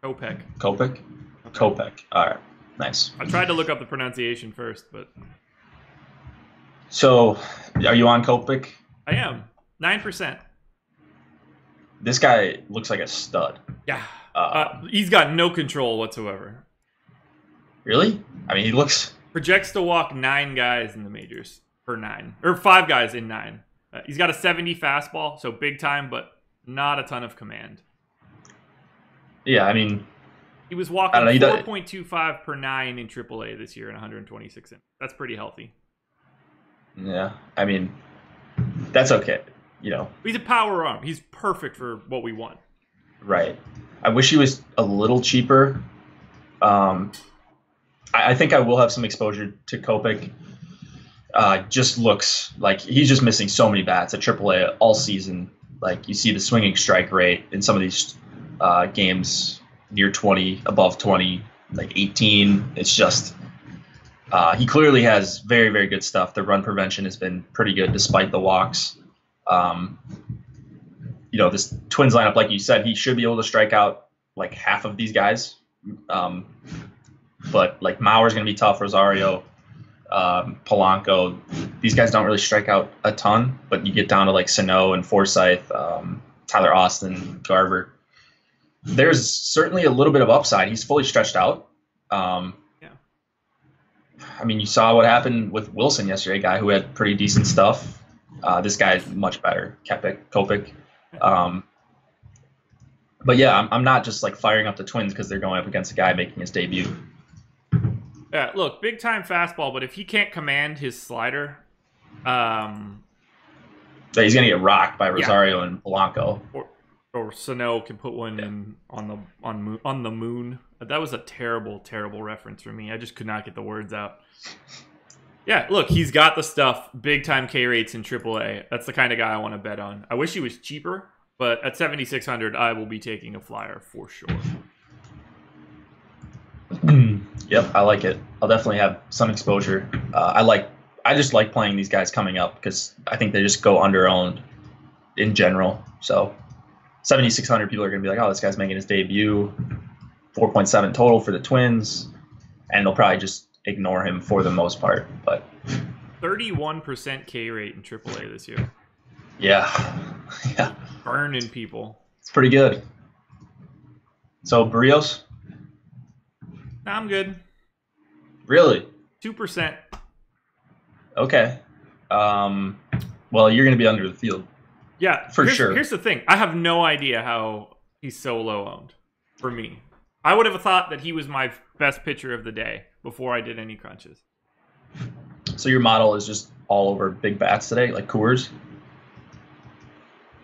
Kopech. All right. Nice. I tried to look up the pronunciation first, but so are you on Kopech? I am 9%. This guy looks like a stud. Yeah. He's got no control whatsoever. Really? I mean, he looks... Projects to walk 9 guys in the majors per 9. Or 5 guys in 9. He's got a 70 fastball, so big time, but not a ton of command. Yeah, I mean... He was walking 4.25 per 9 in AAA this year in 126 innings. That's pretty healthy. Yeah, I mean, that's okay. You know, he's a power arm. He's perfect for what we want. Right. I wish he was a little cheaper. I think I will have some exposure to Kopech. Just looks like he's just missing so many bats at AAA all season. Like you see the swinging strike rate in some of these games near 20, above 20, like 18. It's just he clearly has very, very good stuff. The run prevention has been pretty good despite the walks. You know, this Twins lineup, like you said, he should be able to strike out like half of these guys. But like Mauer's going to be tough, Rosario, Polanco. These guys don't really strike out a ton, but you get down to like Sano and Forsythe, Tyler Austin, Garver. There's certainly a little bit of upside. He's fully stretched out. Yeah. I mean, you saw what happened with Wilson yesterday, a guy who had pretty decent stuff. This guy's much better, Kopech. But yeah, I'm not just like firing up the Twins because they're going up against a guy making his debut. Yeah, look, big time fastball, but if he can't command his slider, so he's gonna get rocked by Rosario and Polanco. Or Sano can put one in on the moon. That was a terrible, terrible reference for me. I just could not get the words out. Yeah, look, he's got the stuff. Big time K rates in AAA. That's the kind of guy I want to bet on. I wish he was cheaper, but at 7,600, I will be taking a flyer for sure. Yep, I like it. I'll definitely have some exposure. I just like playing these guys coming up because I think they just go under-owned in general. So 7,600 people are going to be like, oh, this guy's making his debut. 4.7 total for the Twins. And they'll probably just ignore him for the most part. But 31% K rate in AAA this year. Yeah. Yeah. Burning people. It's pretty good. So, Barrios? Nah, I'm good. Really? 2%. Okay. Well, you're going to be under the field. Yeah, for sure. Here's the thing. I have no idea how he's so low owned for me. I would have thought that he was my best pitcher of the day before I did any crunches. So your model is just all over big bats today, like Coors?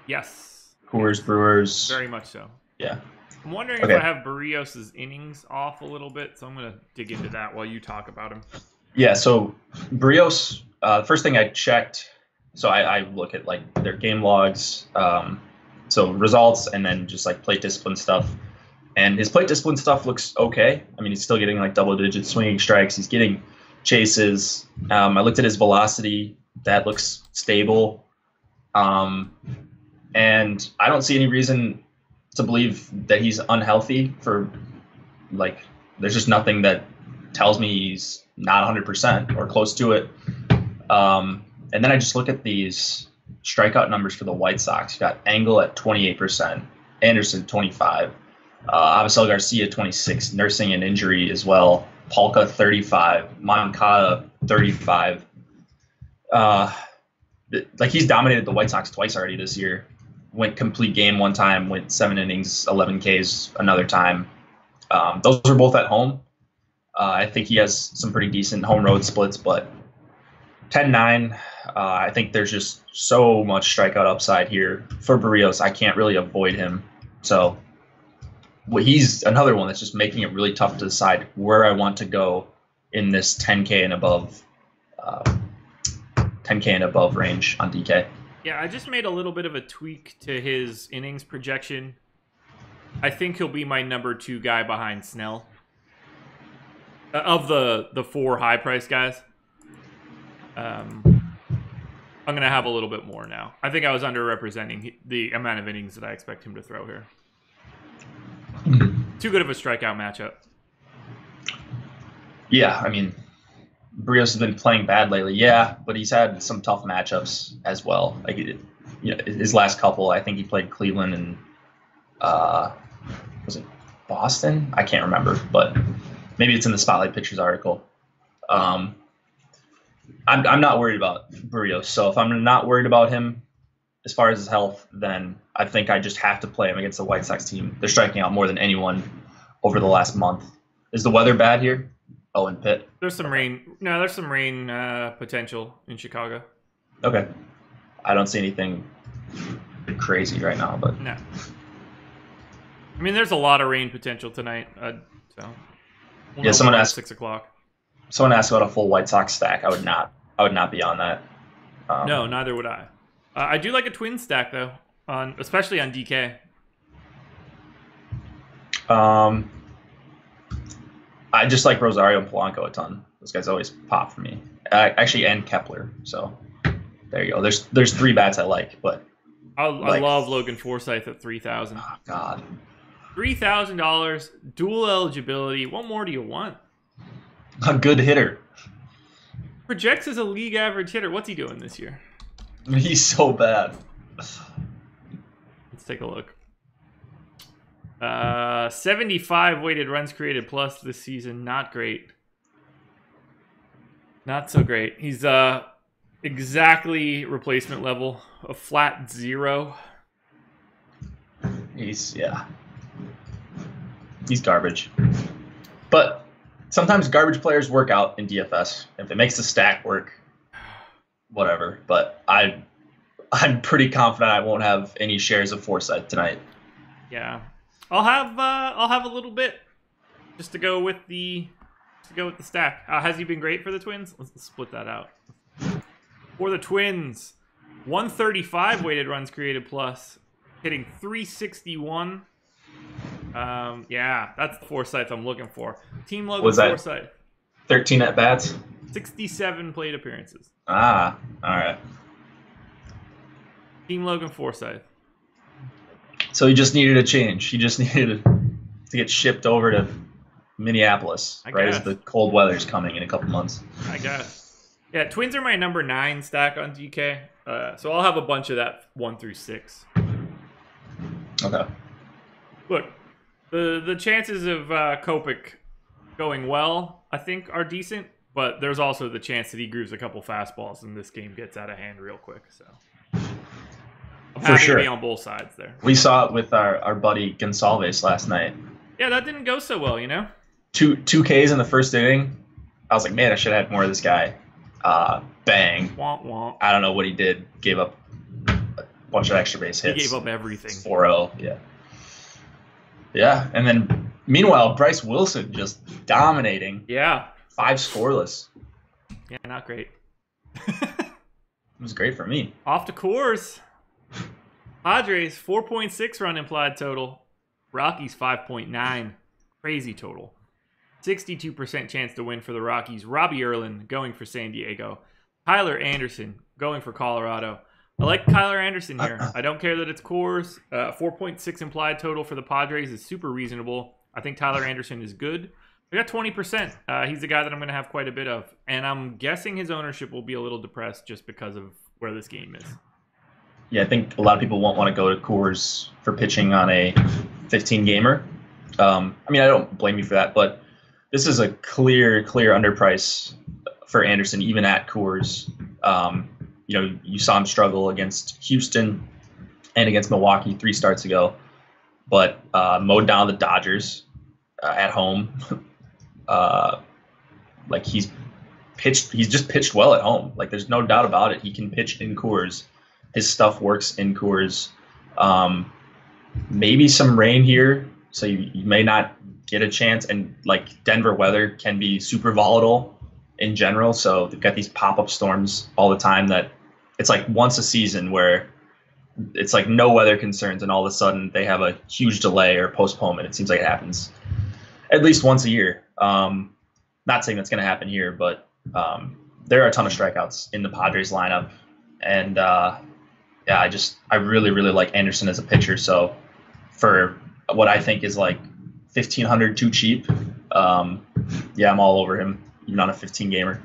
Yes. Coors, Brewers. Very much so. Yeah. I'm wondering if I have Barrios' innings off a little bit, so I'm going to dig into that while you talk about him. Yeah, so Barrios, the first thing I checked, so I look at like their game logs, so results and then just like plate discipline stuff. And his plate discipline stuff looks okay. I mean, he's still getting like double-digit swinging strikes. He's getting chases. I looked at his velocity. That looks stable. And I don't see any reason to believe that he's unhealthy for, like, there's just nothing that tells me he's not 100% or close to it. And then I just look at these strikeout numbers for the White Sox. You got Engel at 28%, Anderson 25%. Avisel Garcia, 26, nursing an injury as well. Polka, 35. Moncada, 35. Like he's dominated the White Sox twice already this year. Went complete game one time, went 7 innings, 11 Ks another time. Those are both at home. I think he has some pretty decent home road splits, but 10-9, I think there's just so much strikeout upside here for Barrios. I can't really avoid him. So he's another one that's just making it really tough to decide where I want to go in this 10K and above 10K and above range on DK. Yeah, I just made a little bit of a tweak to his innings projection. I think he'll be my number 2 guy behind Snell. Of the 4 high price guys, I'm going to have a little bit more now. I think I was underrepresenting the amount of innings that I expect him to throw here. Too good of a strikeout matchup. Yeah, I mean, Barrios has been playing bad lately. Yeah, but he's had some tough matchups as well. Like, his last couple, I think he played Cleveland and was it Boston? I can't remember, but maybe it's in the Spotlight Pitchers article. I'm not worried about Barrios. So if I'm not worried about him as far as his health, then I think I just have to play him against the White Sox team. They're striking out more than anyone over the last month. Is the weather bad here? Oh, in Pitt? There's some rain. No, there's some rain potential in Chicago. Okay. I don't see anything crazy right now, but no. I mean, there's a lot of rain potential tonight. So yeah, someone asked 6 o'clock. Someone asked about a full White Sox stack. I would not be on that. No, neither would I. I do like a twin stack though, especially on DK. I just like Rosario and Polanco a ton. Those guys always pop for me. Actually, and Kepler. So there you go. There's 3 bats I like, but I love Logan Forsythe at 3,000. Oh God, $3,000, dual eligibility. What more do you want? A good hitter. Projects as a league average hitter. What's he doing this year? He's so bad. Let's take a look. 75 weighted runs created plus this season. Not great. Not so great. He's exactly replacement level. A flat 0. He's garbage. But sometimes garbage players work out in DFS. If it makes the stack work, whatever. But I'm pretty confident I won't have any shares of Forsythe tonight. Yeah, I'll have a little bit just to go with the stack. Has he been great for the Twins? Let's split that out. For the Twins, 135 weighted runs created plus, hitting 361. Yeah, that's the Forsythe I'm looking for. Team Logan Forsythe. 13 at bats? 67 plate appearances. Ah, all right. Team Logan Forsythe. So he just needed a change. He just needed to get shipped over to Minneapolis, right as the cold weather's coming in a couple months. I guess. Yeah, Twins are my number 9 stack on DK. So I'll have a bunch of that 1 through 6. Okay. Look, the chances of Kopech going well, I think, are decent, but there's also the chance that he grooves a couple fastballs and this game gets out of hand real quick. So I'm happy to be on both sides there. We saw it with our buddy Gonsalves last night. Yeah, that didn't go so well, you know? Two Ks in the first inning. I was like, man, I should have had more of this guy. Bang. Womp womp. I don't know what he did. Gave up a bunch of extra base hits. He gave up everything. 4-0, yeah. Yeah, and then meanwhile, Bryce Wilson just dominating. Yeah. 5 scoreless. Yeah, not great. It was great for me. Off to Coors. Padres, 4.6 run implied total. Rockies, 5.9. Crazy total. 62% chance to win for the Rockies. Robbie Erlin going for San Diego. Tyler Anderson going for Colorado. I like Tyler Anderson here. I don't care that it's Coors. 4.6 implied total for the Padres is super reasonable. I think Tyler Anderson is good. I got 20%. He's the guy that I'm going to have quite a bit of. And I'm guessing his ownership will be a little depressed just because of where this game is. Yeah, I think a lot of people won't want to go to Coors for pitching on a 15-gamer. I mean, I don't blame you for that, but this is a clear underprice for Anderson, even at Coors. You know, you saw him struggle against Houston and against Milwaukee 3 starts ago, but mowed down the Dodgers at home. Like he's just pitched well at home. Like there's no doubt about it. He can pitch in Coors. His stuff works in Coors. Maybe some rain here, so you may not get a chance. And like Denver weather can be super volatile in general. So they've got these pop-up storms all the time that it's like once a season where it's like no weather concerns and all of a sudden they have a huge delay or postponement. It seems like it happens at least once a year. Not saying that's going to happen here, but there are a ton of strikeouts in the Padres lineup, and yeah, I really really like Anderson as a pitcher. So for what I think is like 1,500 too cheap, yeah, I'm all over him, even on a 15 gamer.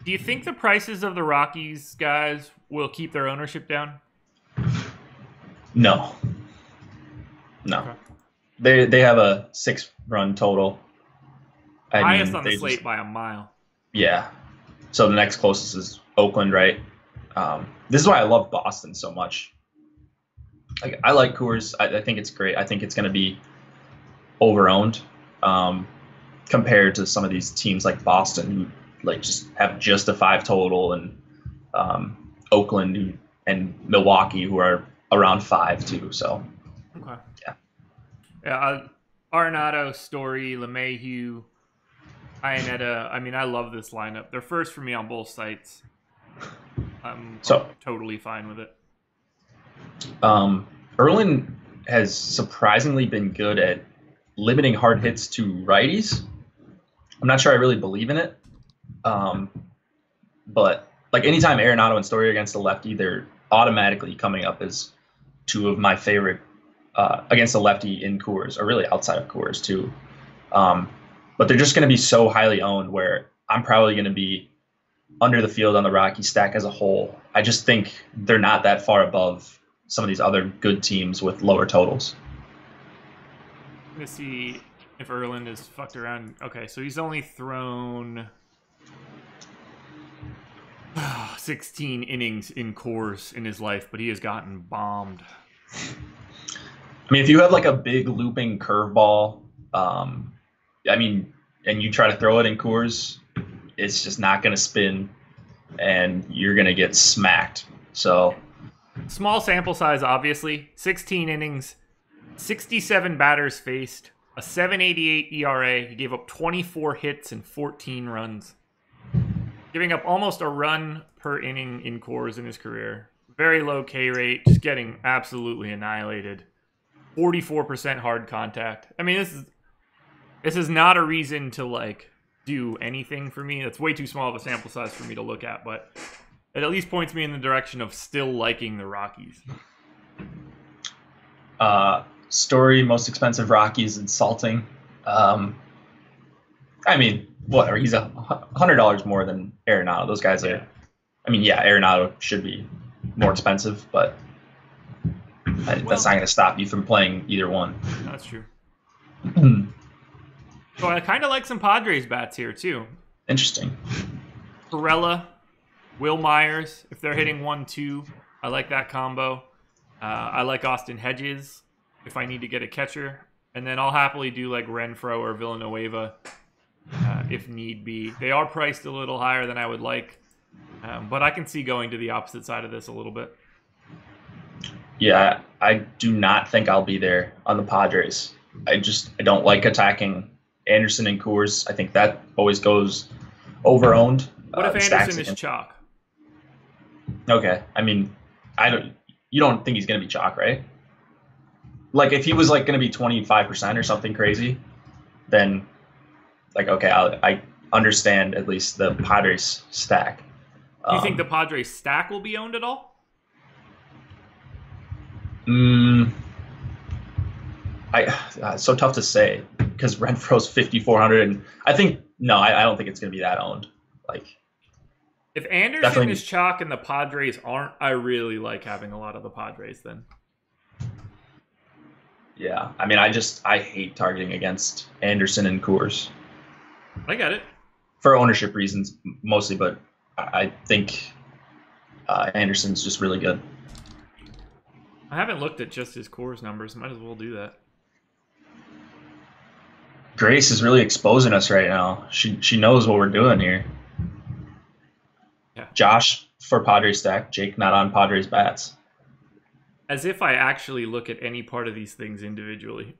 Do you think the prices of the Rockies guys will keep their ownership down? No. Okay. They have a 6-run total. Highest on the slate by a mile. Yeah. So the next closest is Oakland, right? This is why I love Boston so much. Like, I like Coors. I think it's great. I think it's going to be overowned compared to some of these teams like Boston, who like just have just a 5 total, and Oakland and Milwaukee, who are around 5 too. So, okay, yeah. Arenado, Story, LeMahieu, Iannetta. I mean, I love this lineup. They're first for me on both sites. I'm totally fine with it. Erlin has surprisingly been good at limiting hard hits to righties. I'm not sure I really believe in it. But like anytime Arenado and Story are against a lefty, they're automatically coming up as 2 of my favorite against a lefty in Coors, or really outside of Coors too. But they're just going to be so highly owned where I'm probably going to be under the field on the Rocky stack as a whole. I just think they're not that far above some of these other good teams with lower totals. I'm going to see if Erlin is fucked around. Okay, so he's only thrown 16 innings in Coors in his life, but he has gotten bombed. I mean, if you have like a big looping curveball, I mean, and you try to throw it in Coors, it's just not going to spin, and you're going to get smacked. So, small sample size, obviously. 16 innings, 67 batters faced, a 7.88 ERA. He gave up 24 hits and 14 runs, giving up almost a run per inning in Coors in his career. Very low K rate, just getting absolutely annihilated. 44% hard contact. I mean, this is not a reason to like do anything for me. That's way too small of a sample size for me to look at, but it at least points me in the direction of still liking the Rockies. Story, most expensive Rockies, insulting. I mean, whatever. He's $100 more than Arenado. Those guys are. I mean, yeah, Arenado should be more expensive, but that's not going to stop you from playing either one. That's true. So I kind of like some Padres bats here too. Interesting. Perella, Will Myers, if they're hitting 1-2, I like that combo. I like Austin Hedges if I need to get a catcher. And then I'll happily do like Renfroe or Villanueva if need be. They are priced a little higher than I would like, but I can see going to the opposite side of this a little bit. Yeah, I do not think I'll be there on the Padres. I don't like attacking Anderson and Coors. I think that always goes overowned. What if Anderson is chalk? Okay, I mean, you don't think he's going to be chalk, right? Like if he was like going to be 25% or something crazy, then like okay, I understand at least the Padres stack. Do you think the Padres stack will be owned at all? It's so tough to say because Renfroe's 5,400, and I don't think it's going to be that owned. Like, if Anderson is chalk and the Padres aren't, I really like having a lot of the Padres then. Yeah, I mean, I hate targeting against Anderson and Coors. I get it. For ownership reasons mostly, but I think Anderson's just really good. I haven't looked at just his Coors numbers. Might as well do that. Grace is really exposing us right now. She knows what we're doing here. Yeah. Josh for Padres stack, Jake not on Padres bats. As if I actually look at any part of these things individually.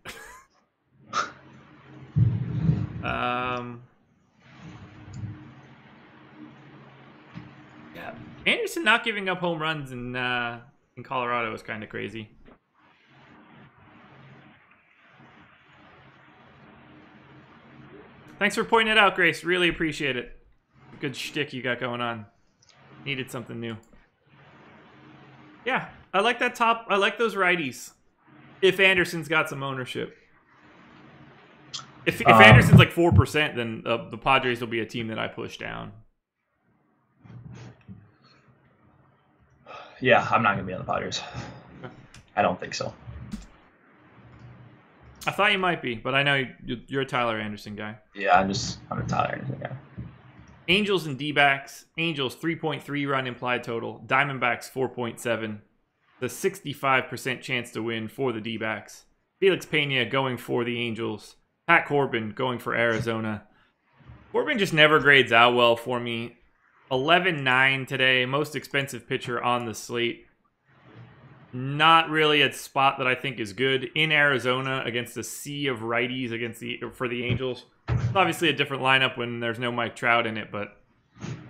Yeah, Anderson not giving up home runs in Colorado is kind of crazy. Thanks for pointing it out, Grace. Really appreciate it. Good shtick you got going on. Needed something new. Yeah, I like that top. I like those righties. If Anderson's got some ownership. If Anderson's like 4%, then the Padres will be a team that I push down. Yeah, I'm not going to be on the Padres. Okay. I don't think so. I thought you might be, but I know you're a Tyler Anderson guy. Yeah, I'm a Tyler Anderson guy. Angels and D-backs. Angels 3.3 run implied total. Diamondbacks 4.7. The 65% chance to win for the D-backs. Felix Pena going for the Angels. Pat Corbin going for Arizona. Corbin just never grades out well for me. 11-9 today. Most expensive pitcher on the slate. Not really a spot that I think is good in Arizona against a sea of righties for the Angels. It's obviously a different lineup when there's no Mike Trout in it, but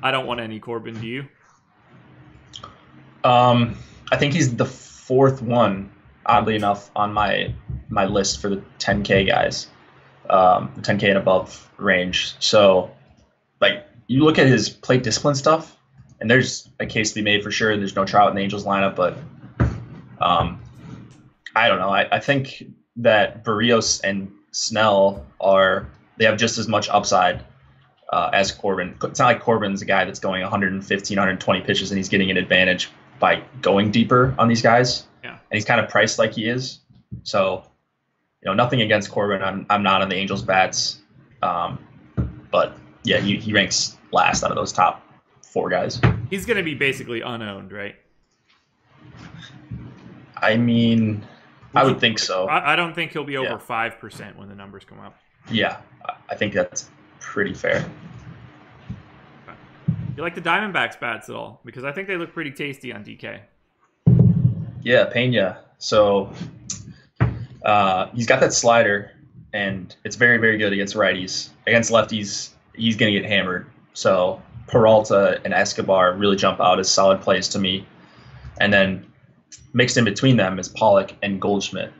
I don't want any Corbin. Do you? I think he's the fourth one, oddly enough, on my list for the 10K guys, the 10K and above range. So, like, you look at his plate discipline stuff, and there's a case to be made for sure. There's no Trout in the Angels lineup, but I don't know. I think that Barrios and Snell they have just as much upside as Corbin. It's not like Corbin's a guy that's going 115, 120 pitches and he's getting an advantage by going deeper on these guys. Yeah. And he's kind of priced like he is. So, nothing against Corbin. I'm not on the Angels bats. But yeah, he ranks last out of those top four guys. He's going to be basically unowned, right? I mean, I would think so. I don't think he'll be over 5% when the numbers come up. Yeah, I think that's pretty fair. You like the Diamondbacks bats at all? Because I think they look pretty tasty on DK. Yeah, Pena. So he's got that slider, and it's very, very good against righties. Against lefties, he's going to get hammered. So Peralta and Escobar really jump out as solid plays to me. And then mixed in between them is Pollock and Goldschmidt.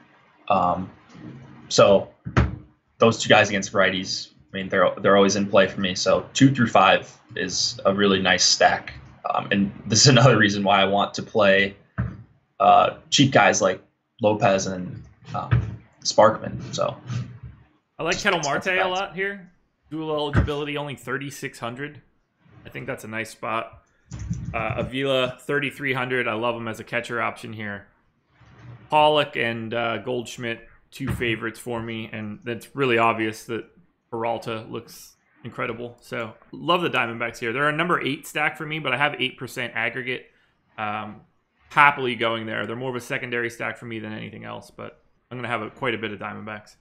So those two guys against righties, I mean, they're always in play for me. So 2 through 5 is a really nice stack. And this is another reason why I want to play cheap guys like Lopez and Sparkman. So I like Kettle Marte a lot here. Dual eligibility, only 3,600. I think that's a nice spot. Avila, 3,300. I love him as a catcher option here. Pollock and Goldschmidt, 2 favorites for me, and it's really obvious that Peralta looks incredible. So love the Diamondbacks here. They're a number 8 stack for me, but I have 8% aggregate. Happily going there. They're more of a secondary stack for me than anything else, but I'm going to have quite a bit of Diamondbacks.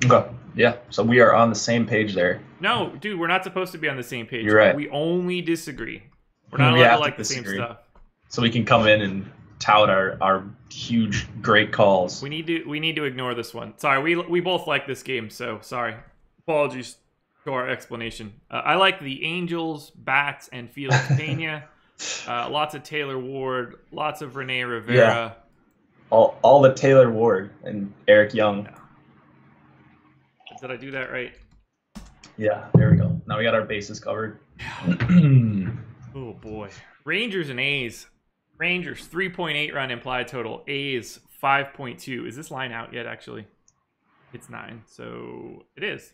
Okay. Yeah. So we are on the same page there. No, dude, we're not supposed to be on the same page. You're right. We only disagree. We're not allowed to like the same stuff. So we can come in and tout our huge, great calls. We need to ignore this one. Sorry, we both like this game, so sorry. Apologies to our explanation. I like the Angels, bats, and Felix Pena. Lots of Taylor Ward, lots of Rene Rivera. Yeah. All the Taylor Ward and Eric Young. Yeah. Did I do that right? Yeah, there we go. Now we got our bases covered. Oh, boy. Rangers and A's. Rangers, 3.8 run implied total. A's, 5.2. Is this line out yet, actually? It's 9, so it is.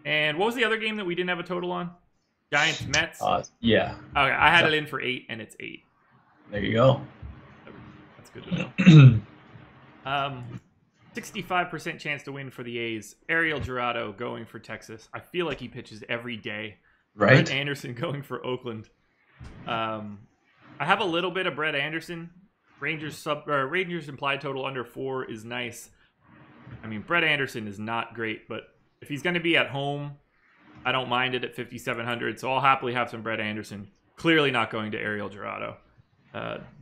And what was the other game that we didn't have a total on? Giants, Mets? Yeah. Okay, I had it in for 8, and it's 8. There you go. That's good to know. 65% chance to win for the A's. Ariel Jurado going for Texas. I feel like he pitches every day. Right. Brett Anderson going for Oakland. I have a little bit of Brett Anderson. Rangers implied total under 4 is nice. I mean, Brett Anderson is not great, but if he's going to be at home, I don't mind it at 5,700. So I'll happily have some Brett Anderson. Clearly not going to Ariel Jurado.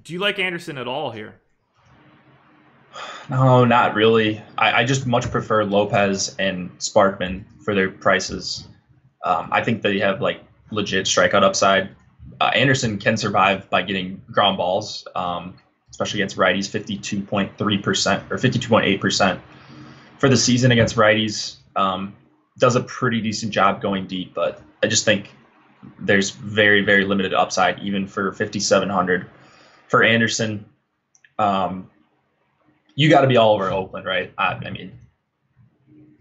Do you like Anderson at all here? No, not really. I just much prefer Lopez and Sparkman for their prices. I think they have like legit strikeout upside. Anderson can survive by getting ground balls, especially against righties, 52.3% or 52.8% for the season against righties. does a pretty decent job going deep, but I just think there's very, very limited upside, even for 5,700. For Anderson, you got to be all over Oakland, right? I mean,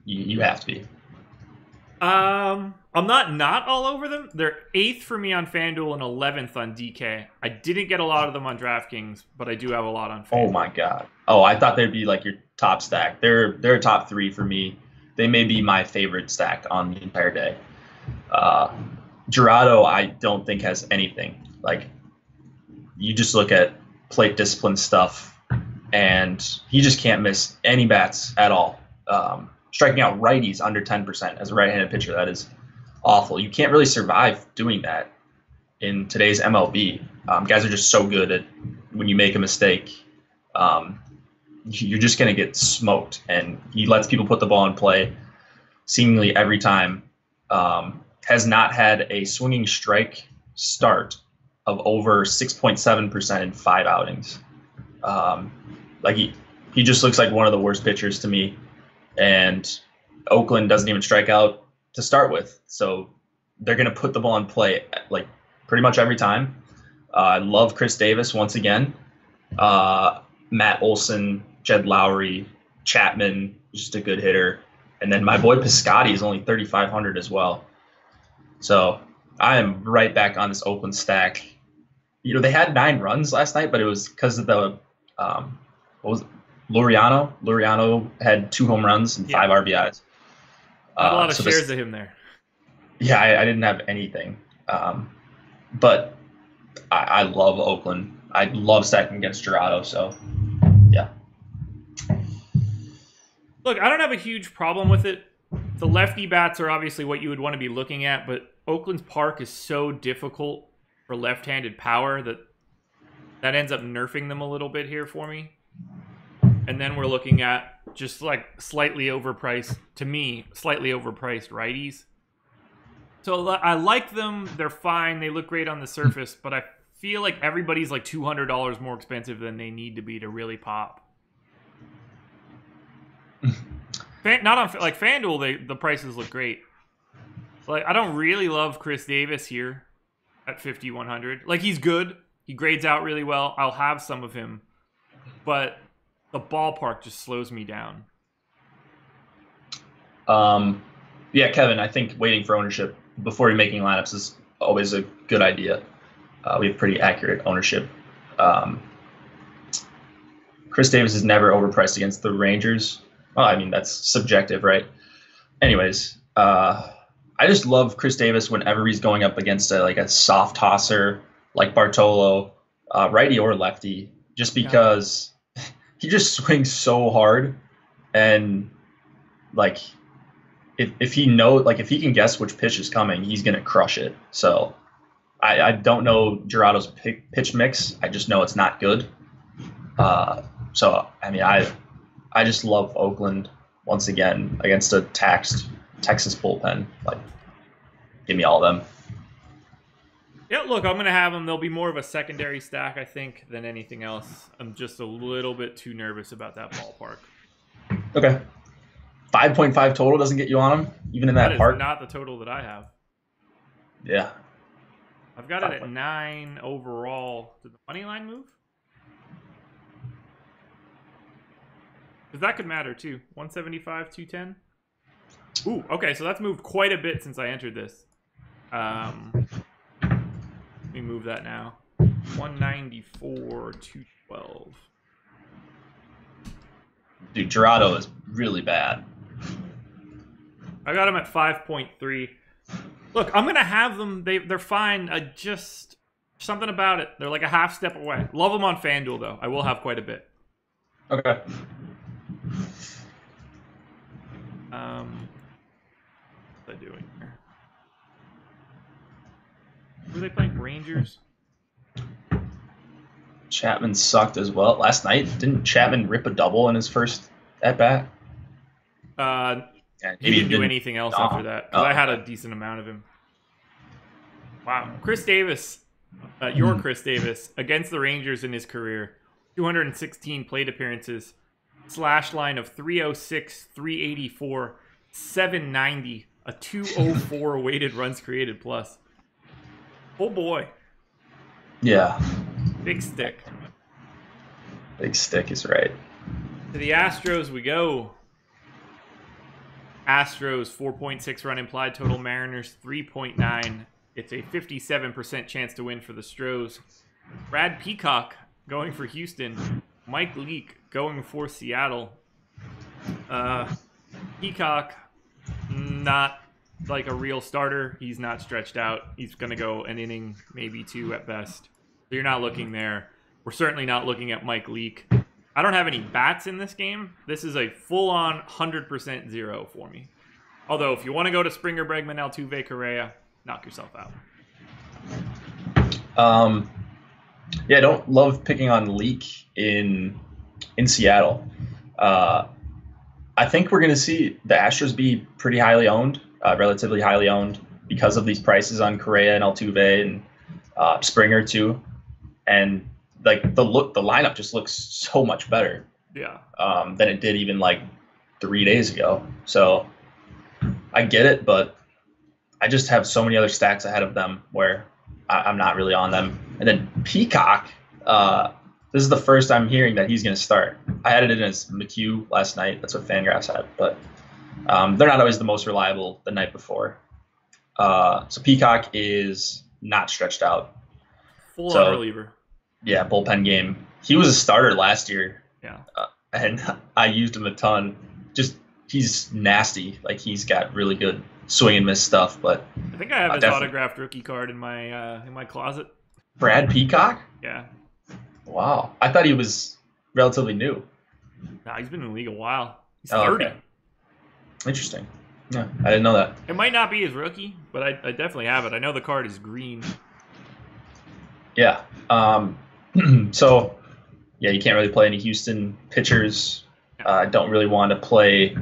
you have to be. I'm not all over them. They're 8th for me on FanDuel and 11th on DK. I didn't get a lot of them on DraftKings, but I do have a lot on FanDuel. Oh my god. Oh, I thought they'd be like your top stack. They're a top 3 for me. They may be my favorite stack on the entire day. Gerardo, I don't think has anything. Like, you just look at plate discipline stuff, and he just can't miss any bats at all. Striking out righties under 10% as a right-handed pitcher, that is awful. You can't really survive doing that in today's MLB. Guys are just so good at when you make a mistake, you're just going to get smoked. And he lets people put the ball in play seemingly every time. Has not had a swinging strike start of over 6.7% in 5 outings. Like he just looks like one of the worst pitchers to me. And Oakland doesn't even strike out to start with. So they're going to put the ball in play like pretty much every time. I love Chris Davis once again. Matt Olson, Jed Lowry, Chapman, just a good hitter. And then my boy Piscotty is only 3,500 as well. So I am right back on this Oakland stack. You know, they had 9 runs last night, but it was because of the what was it? Laureano. Laureano had 2 home runs and 5 RBIs. Not a lot of shares of him there. Yeah, I didn't have anything. But I love Oakland. I love stacking against Gerardo. So, yeah. Look, I don't have a huge problem with it. The lefty bats are obviously what you would want to be looking at, but Oakland's park is so difficult for left-handed power that ends up nerfing them a little bit here for me. And then we're looking at just like slightly overpriced, to me, slightly overpriced righties. So I like them. They're fine. They look great on the surface, but I feel like everybody's like $200 more expensive than they need to be to really pop. Not on like FanDuel, the prices look great. Like, I don't really love Chris Davis here at 5,100. Like, he's good. He grades out really well. I'll have some of him, but the ballpark just slows me down. Yeah, Kevin, I think waiting for ownership before you're making lineups is always a good idea. We have pretty accurate ownership. Chris Davis is never overpriced against the Rangers. Well, I mean, that's subjective, right? Anyways, I just love Chris Davis whenever he's going up against a soft tosser like Bartolo, righty or lefty, just because he just swings so hard. And like, if he if he can guess which pitch is coming, he's gonna crush it. So I don't know Gerardo's pitch mix. I just know it's not good. So I mean, I just love Oakland once again against a taxed Texas bullpen. Like, give me all of them. Yeah, look, I'm going to have them. They'll be more of a secondary stack, I think, than anything else. I'm just a little bit too nervous about that ballpark. Okay. 5.5 total doesn't get you on them, even in that park? That is not the total that I have. Yeah. I've got it at 9 overall. Did the money line move? Because that could matter, too. 175, 210. Ooh, okay, so that's moved quite a bit since I entered this. Let me move that now. 194, 212. Dude, Gerardo is really bad. I got him at 5.3. Look, I'm going to have them. They're fine. Just something about it. They're like a half step away. Love them on FanDuel, though. I will have quite a bit. Okay. What's I doing here? Who are they playing? Rangers? Chapman sucked as well last night. Didn't Chapman rip a double in his first at bat? He didn't do anything else after that. Because I had a decent amount of him. Wow. Chris Davis, your Chris Davis, against the Rangers in his career. 216 plate appearances. Slash line of 306, 384, 790, A 204 weighted runs created plus. Oh boy. Yeah. Big stick. Big stick is right. To the Astros we go. Astros 4.6 run implied total. Mariners 3.9. It's a 57% chance to win for the Stros. Brad Peacock going for Houston. Mike Leake going for Seattle. Peacock, not like a real starter. He's not stretched out. He's going to go an inning, maybe two at best. So you're not looking there. We're certainly not looking at Mike Leake. I don't have any bats in this game. This is a full-on 100% zero for me. Although, if you want to go to Springer, Bregman, Altuve, Correa, knock yourself out. Yeah, I don't love picking on Leak in Seattle. I think we're going to see the Astros be pretty highly owned, relatively highly owned, because of these prices on Correa and Altuve and Springer too. And like the lineup just looks so much better. Yeah. Than it did even like 3 days ago. So I get it, but I just have so many other stacks ahead of them where I'm not really on them. And then Peacock, this is the first I'm hearing that he's going to start. I had it in as McHugh last night. That's what FanGraphs had, but they're not always the most reliable the night before. So Peacock is not stretched out. Full on reliever. Yeah, bullpen game. He was a starter last year. Yeah. And I used him a ton. Just he's nasty. Like he's got really good swing and miss stuff. But I think I have his autographed rookie card in my closet. Brad Peacock? Yeah. Wow. I thought he was relatively new. Nah, he's been in the league a while. He's 30. Okay. Interesting. Yeah, I didn't know that. It might not be his rookie, but I definitely have it. I know the card is green. Yeah. So, yeah, you can't really play any Houston pitchers. Don't really want to play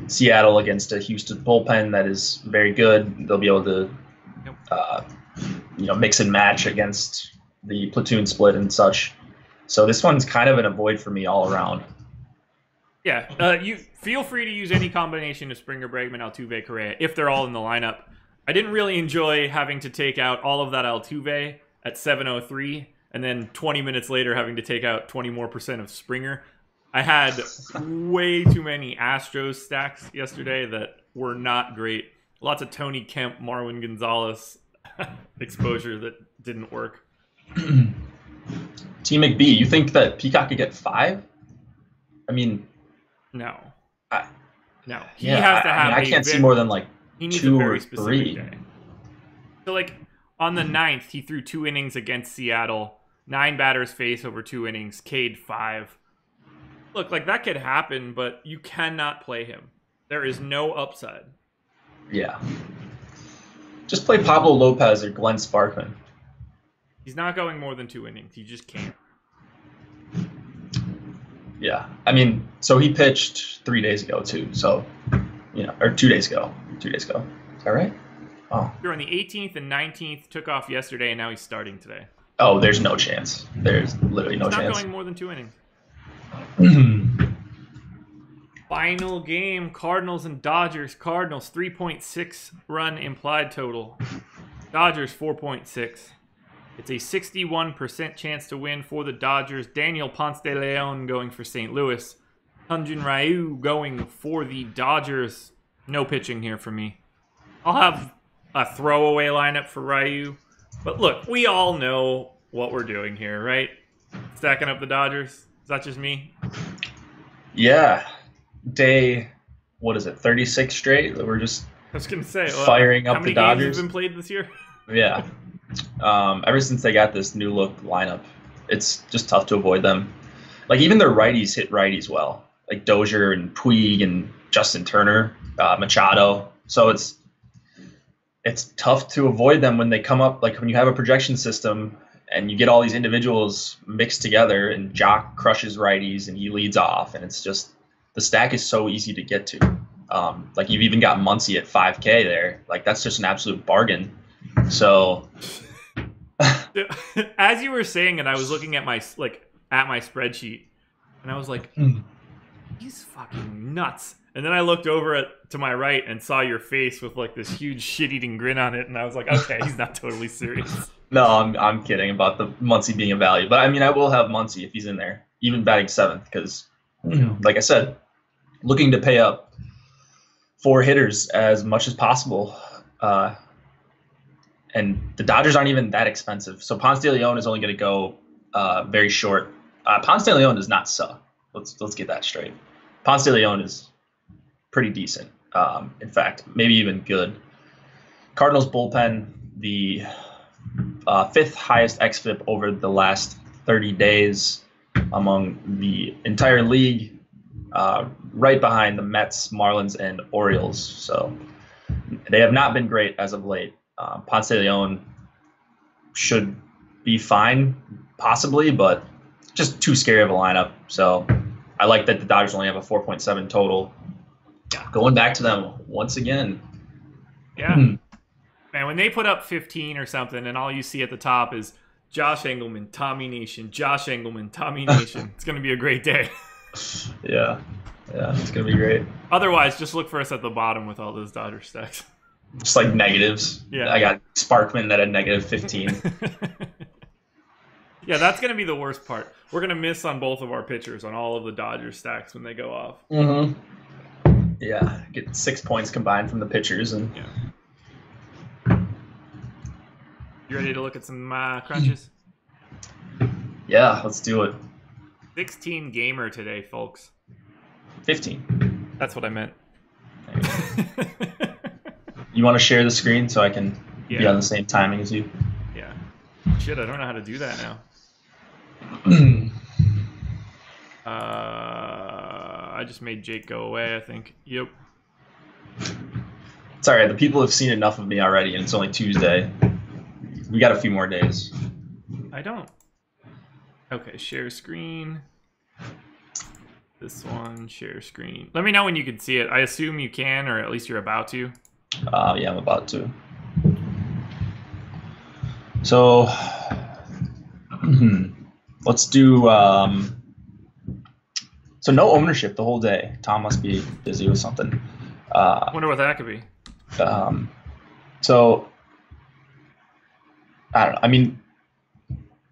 Seattle against a Houston bullpen that is very good. They'll be able to, mix and match against the platoon split and such. So this one's kind of an avoid for me all around. Yeah, you feel free to use any combination of Springer, Bregman, Altuve, Correa if they're all in the lineup. I didn't really enjoy having to take out all of that Altuve at 7:03. And then 20 minutes later, having to take out 20% more of Springer. I had way too many Astros stacks yesterday that were not great. Lots of Tony Kemp, Marwin Gonzalez exposure that didn't work. T McB, you think that Peacock could get 5? I mean, no. No. He has to have. I can't see more than like he needs 2 a very or specific 3. Day. So, like, on the 9th, he threw 2 innings against Seattle. 9 batters face over 2 innings. K'd 5. Look, like, that could happen, but you cannot play him. There is no upside. Yeah. Just play Pablo Lopez or Glenn Sparkman. He's not going more than 2 innings. He just can't. Yeah. I mean, so he pitched 3 days ago, too. So, or 2 days ago. 2 days ago. Is that right? Oh. You're on the 18th and 19th, took off yesterday, and now he's starting today. Oh, there's no chance. There's literally no chance. He's not going more than 2 innings. Final game, Cardinals and Dodgers. Cardinals, 3.6 run implied total. Dodgers, 4.6. It's a 61% chance to win for the Dodgers. Daniel Ponce de Leon going for St. Louis. Hyun-Jin Ryu going for the Dodgers. No pitching here for me. I'll have a throwaway lineup for Ryu. But look, we all know what we're doing here, right? Stacking up the Dodgers. Is that just me? Yeah. Day, 36 straight? We're just I was going to say, firing up the Dodgers. How many games have been played this year? Yeah. Ever since they got this new look lineup, it's just tough to avoid them. Like, even their righties hit righties well. Like Dozier and Puig and Justin Turner, Machado. So it's tough to avoid them when they come up. Like, when you have a projection system and you get all these individuals mixed together and Jock crushes righties and he leads off, and it's just, the stack is so easy to get to. Like, you've even got Muncy at 5K there. Like, that's just an absolute bargain. So as you were saying it, I was looking at my spreadsheet, and I was like, he's fucking nuts. And then I looked over to my right and saw your face with like this huge shit-eating grin on it, and I was like, okay, he's not totally serious. No, I'm kidding about the Muncy being a value, but I mean I will have Muncy if he's in there, even batting 7th, because like I said, looking to pay up 4 hitters as much as possible, and the Dodgers aren't even that expensive. So Ponce de Leon is only going to go very short. Ponce de Leon does not suck. Let's get that straight. Ponce de Leon is pretty decent. In fact, maybe even good. Cardinals bullpen, the 5th highest xFIP over the last 30 days among the entire league, right behind the Mets, Marlins, and Orioles. So they have not been great as of late. Ponce de Leon should be fine, possibly, but just too scary of a lineup. So I like that the Dodgers only have a 4.7 total. Going back to them once again. Yeah. Man, when they put up 15 or something and all you see at the top is Josh Engelman, Tommy Nation, Josh Engelman, Tommy Nation, it's going to be a great day. Yeah, it's going to be great. Otherwise, just look for us at the bottom with all those Dodger stacks. Just like negatives. Yeah. I got Sparkman at a -15. Yeah, that's going to be the worst part. We're going to miss on both of our pitchers on all of the Dodger stacks when they go off. Mm-hmm. Yeah, get 6 points combined from the pitchers. And yeah. You ready to look at some crunches? Yeah, let's do it. 16 gamer today, folks. 15. That's what I meant. You want to share the screen so I can be on the same timing as you? Yeah. Shit, I don't know how to do that now. I just made Jake go away, I think. Yep. It's all right. The people have seen enough of me already, and it's only Tuesday. We got a few more days. I don't. Okay, share screen. This one, share screen. Let me know when you can see it. I assume you can, or at least you're about to. Yeah, I'm about to. So, let's do. So no ownership the whole day. Tom must be busy with something. Wonder what that could be. So I don't know. I mean,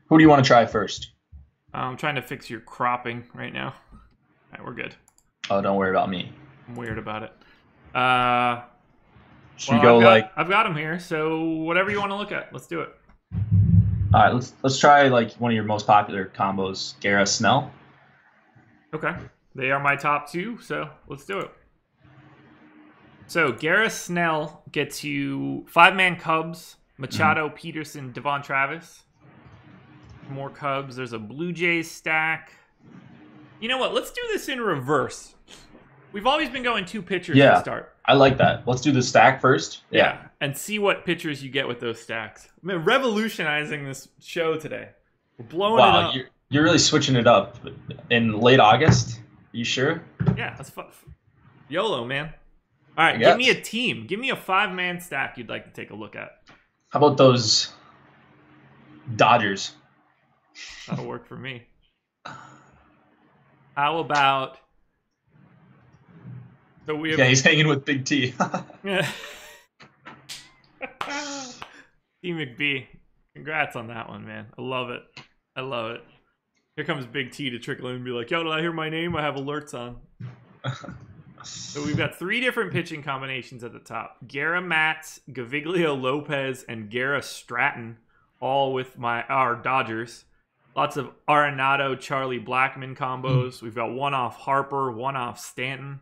who do you want to try first? I'm trying to fix your cropping right now. All right, we're good. Oh, don't worry about me. I'm weird about it. Should we go I've got them here, so whatever you want to look at, let's do it. All right, let's try like one of your most popular combos, Guerra Snell. Okay, they are my top 2, so let's do it. So Guerra Snell gets you 5-man Cubs, Machado, Peterson, Devon Travis. More Cubs. There's a Blue Jays stack. You know what? Let's do this in reverse. We've always been going 2 pitchers to start. I like that. Let's do the stack first. Yeah, and see what pitchers you get with those stacks. I mean, revolutionizing this show today. We're blowing it up. You're really switching it up in late August. Are you sure? Yeah, that's fun. YOLO, man. All right, give me a team. Give me a 5-man stack you'd like to take a look at. How about those Dodgers? That'll work for me. How about... So we have... Yeah, he's hanging with Big T. T McB. Congrats on that one, man. I love it. I love it. Here comes Big T to trickle in and be like, yo, did I hear my name? I have alerts on. So we've got 3 different pitching combinations at the top. Guerra Matz, Gaviglio Lopez, and Guerra Stratton, all with our Dodgers. Lots of Arenado, Charlie Blackmon combos. We've got one off Harper, one off Stanton.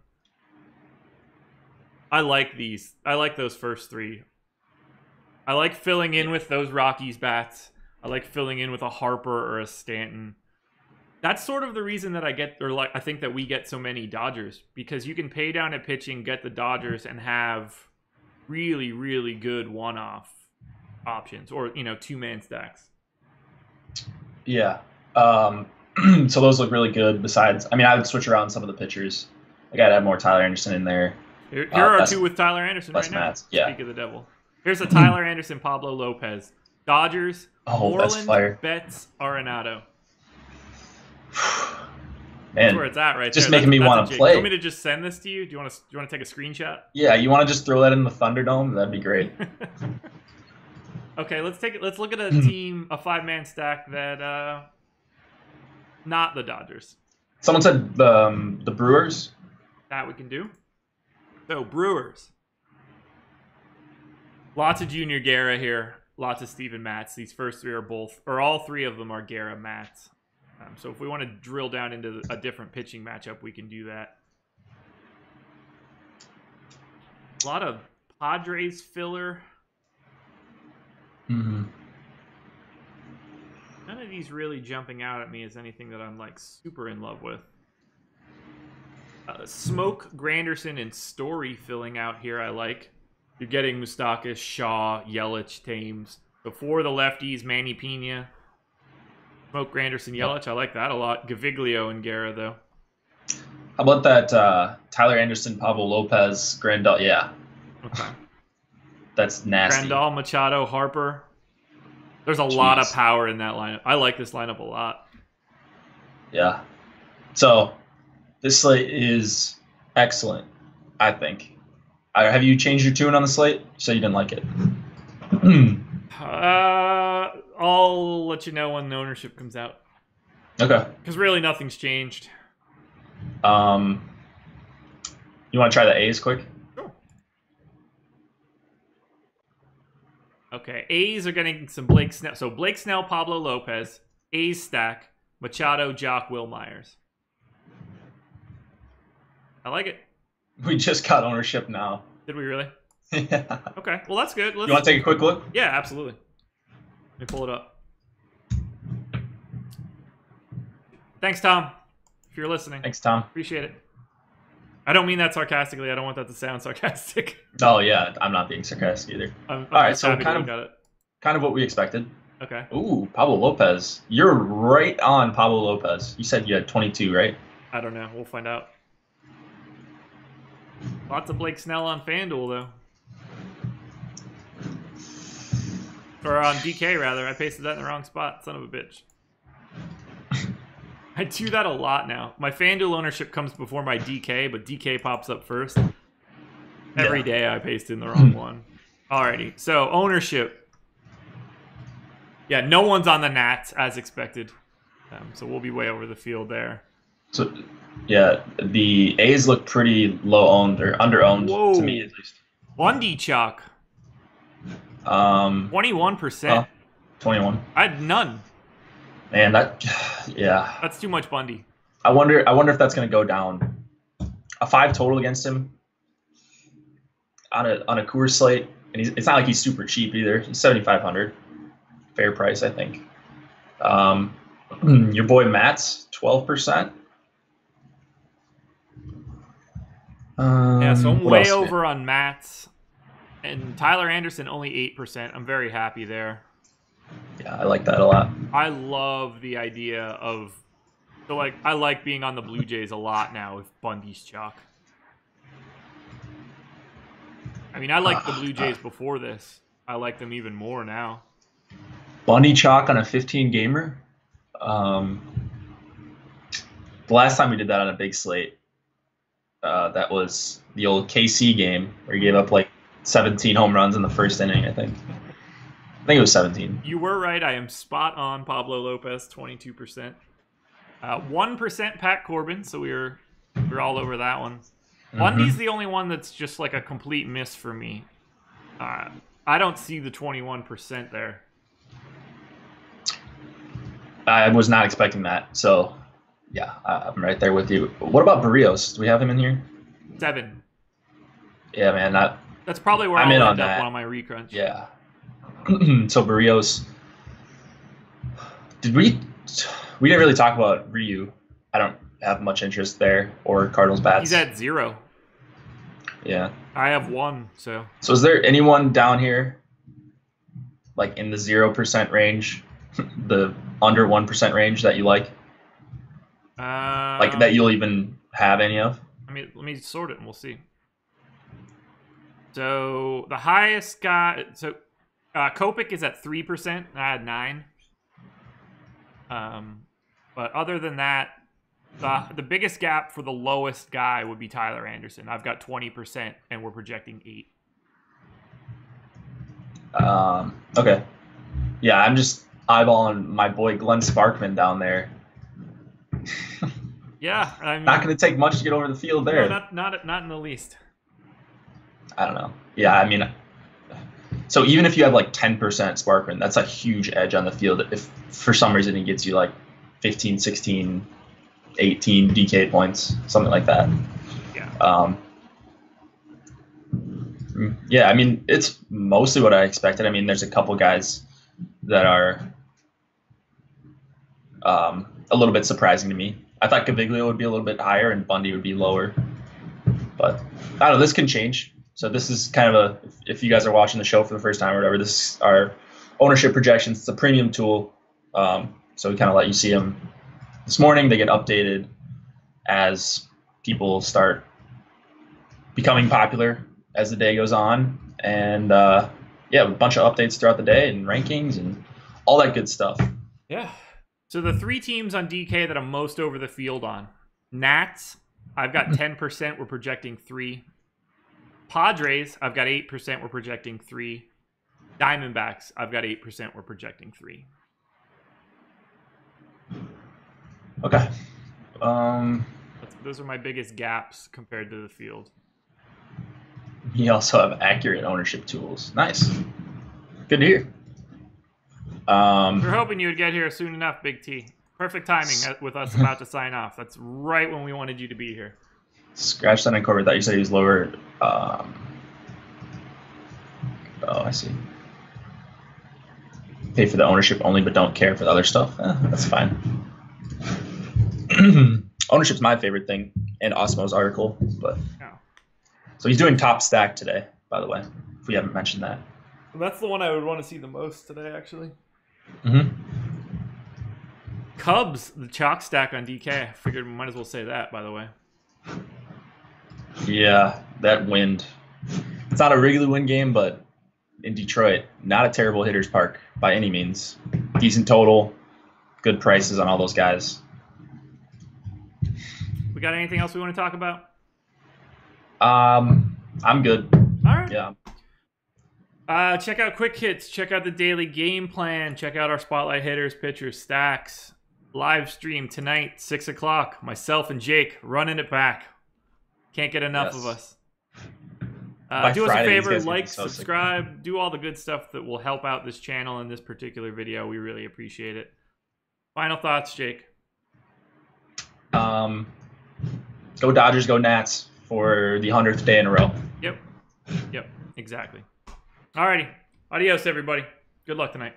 I like these. I like those first 3. I like filling in with those Rockies bats. I like filling in with a Harper or a Stanton. That's sort of the reason that I think that we get so many Dodgers, because you can pay down at pitching, get the Dodgers, and have really, really good one-off options, or 2-man stacks. Yeah. So those look really good. Besides, I mean, I would switch around some of the pitchers. I gotta have more Tyler Anderson in there. Here are 2 with Tyler Anderson right now. Mats. Yeah. Speak of the devil. Here's a Tyler Anderson, Pablo Lopez. Dodgers, that's fire. Betts, Arenado. That's Man, where it's at right just there. making me want to Do play. you want me to just send this to you? Do you want to take a screenshot? Yeah, you want to just throw that in the Thunderdome? That'd be great. Okay, let's look at a team, a 5-man stack that not the Dodgers. Someone said the Brewers. That we can do. So Brewers. Lots of Junior Guerra here. Lots of Steven Matz. These first three are all three of them are Guerra Matz. So if we want to drill down into a different pitching matchup, we can do that. A lot of Padres filler. Mm-hmm. None of these really jumping out at me as anything that I'm like super in love with. Smoke, Granderson, and Story filling out here I like. You're getting Moustakas, Shaw, Yelich, Thames. So for the lefties, Manny Pena. Smoke, Granderson, Yelich. I like that a lot. Gaviglio and Guerra, though. How about that Tyler Anderson, Pablo Lopez, Grandal? Yeah. Okay. That's nasty. Grandal, Machado, Harper. There's a lot of power in that lineup. I like this lineup a lot. Yeah. So this slate is excellent, I think. Have you changed your tune on the slate? You said you didn't like it. I'll let you know when the ownership comes out. Okay. Because really nothing's changed. You want to try the A's quick? Sure. Okay, A's are getting some Blake Snell. So Blake Snell, Pablo Lopez, A's stack, Machado, Jock, Will Myers. I like it. We just got ownership now. Did we really? Yeah. Okay, well that's good. You want to take a quick look? Yeah, absolutely. Let me pull it up. Thanks, Tom, if you're listening. Thanks, Tom. Appreciate it. I don't mean that sarcastically. I don't want that to sound sarcastic. Oh yeah, I'm not being sarcastic either. I'm All right, just so happy to kind look at it. of what we expected. Okay. Ooh, Pablo Lopez. You're right on Pablo Lopez. You said you had 22, right? I don't know. We'll find out. Lots of Blake Snell on FanDuel, though. Or on DK, rather. I pasted that in the wrong spot. Son of a bitch. I do that a lot now. My FanDuel ownership comes before my DK, but DK pops up first. Every day I paste in the wrong one. Alrighty. So, ownership. Yeah, no one's on the Nats, as expected. So we'll be way over the field there. So, yeah, the A's look pretty low owned or under owned to me, at least. Bundy chalk. 21%. 21. I had none. Man, yeah. That's too much Bundy. I wonder if that's going to go down. A 5 total against him on a Coors slate, and it's not like he's super cheap either. He's 7,500, fair price, I think. Your boy Matt's 12%. Yeah, so I'm way over on Matt's, and Tyler Anderson only 8%. I'm very happy there. Yeah, I like that a lot. I love the idea of, so like, I like being on the Blue Jays a lot now with Bundy's chalk. I mean, I liked the Blue Jays before this. I like them even more now. Bundy chalk on a 15-gamer? The last time we did that on a big slate, that was the old KC game where he gave up like 17 home runs in the first inning, I think. I think it was 17. You were right. I am spot on Pablo Lopez, 22%. 1% Pat Corbin, so we're all over that one. Bundy's the only one that's just like a complete miss for me. I don't see the 21% there. I was not expecting that, so yeah, I'm right there with you. What about Barrios? Do we have him in here? 7. Yeah, man. That's probably where I'm I'll in end on up that. on my recrunch. Yeah. So Barrios, we didn't really talk about Ryu. I don't have much interest there, or Cardinals bats. He's at 0. Yeah. I have 1, so. So is there anyone down here, like in the 0% range, the under 1% range that you like? Like that you'll even have any of? I mean, let me sort it and we'll see. So the highest guy, so Kopech is at 3%. I had 9. But other than that, The biggest gap for the lowest guy would be Tyler Anderson. I've got 20%, and we're projecting 8. Okay. Yeah, I'm just eyeballing my boy Glenn Sparkman down there. Yeah, I mean, not going to take much to get over the field there. No, not in the least. I don't know. Yeah, I mean, so even if you have like 10% Sparkman, that's a huge edge on the field. If for some reason it gets you like 15, 16, 18 DK points, something like that. Yeah. Yeah, I mean, it's mostly what I expected. I mean, there's a couple guys that are a little bit surprising to me. I thought Caviglia would be a little bit higher and Bundy would be lower. But I don't know, this can change. So this is kind of if you guys are watching the show for the first time or whatever, this is our ownership projections. It's a premium tool. So we kind of let you see them this morning. They get updated as people start becoming popular as the day goes on. And yeah, a bunch of updates throughout the day and rankings and all that good stuff. Yeah. So the 3 teams on DK that I'm most over the field on. Nats, I've got 10%. We're projecting 3. Padres, I've got 8%. We're projecting 3. Diamondbacks, I've got 8%. We're projecting 3. Okay. Those are my biggest gaps compared to the field. You also have accurate ownership tools. Nice. Good to hear. We're hoping you would get here soon enough, Big T. Perfect timing with us about to sign off. That's right when we wanted you to be here. Scratch that and Corbett. Thought you said he was lower. Oh, I see. Pay for the ownership only, but don't care for the other stuff. That's fine. Ownership's my favorite thing in Osmo's article, but so he's doing top stack today, by the way, if we haven't mentioned that. That's the one I would want to see the most today, actually. Cubs, the chalk stack on DK. I figured we might as well say that, by the way. Yeah, that wind. It's not a Wrigley wind game, but in Detroit, not a terrible hitter's park by any means. Decent total, good prices on all those guys. We got anything else we want to talk about? I'm good. All right. Yeah. Check out Quick Hits. Check out the daily game plan. Check out our spotlight hitters, pitchers, stacks. Live stream tonight, 6 o'clock. Myself and Jake running it back. Can't get enough of us. Do us a favor, like, subscribe, do all the good stuff that will help out this channel in this particular video. We really appreciate it. Final thoughts, Jake? Go Dodgers, go Nats for the 100th day in a row. Yep, exactly. Alrighty. Adios, everybody. Good luck tonight.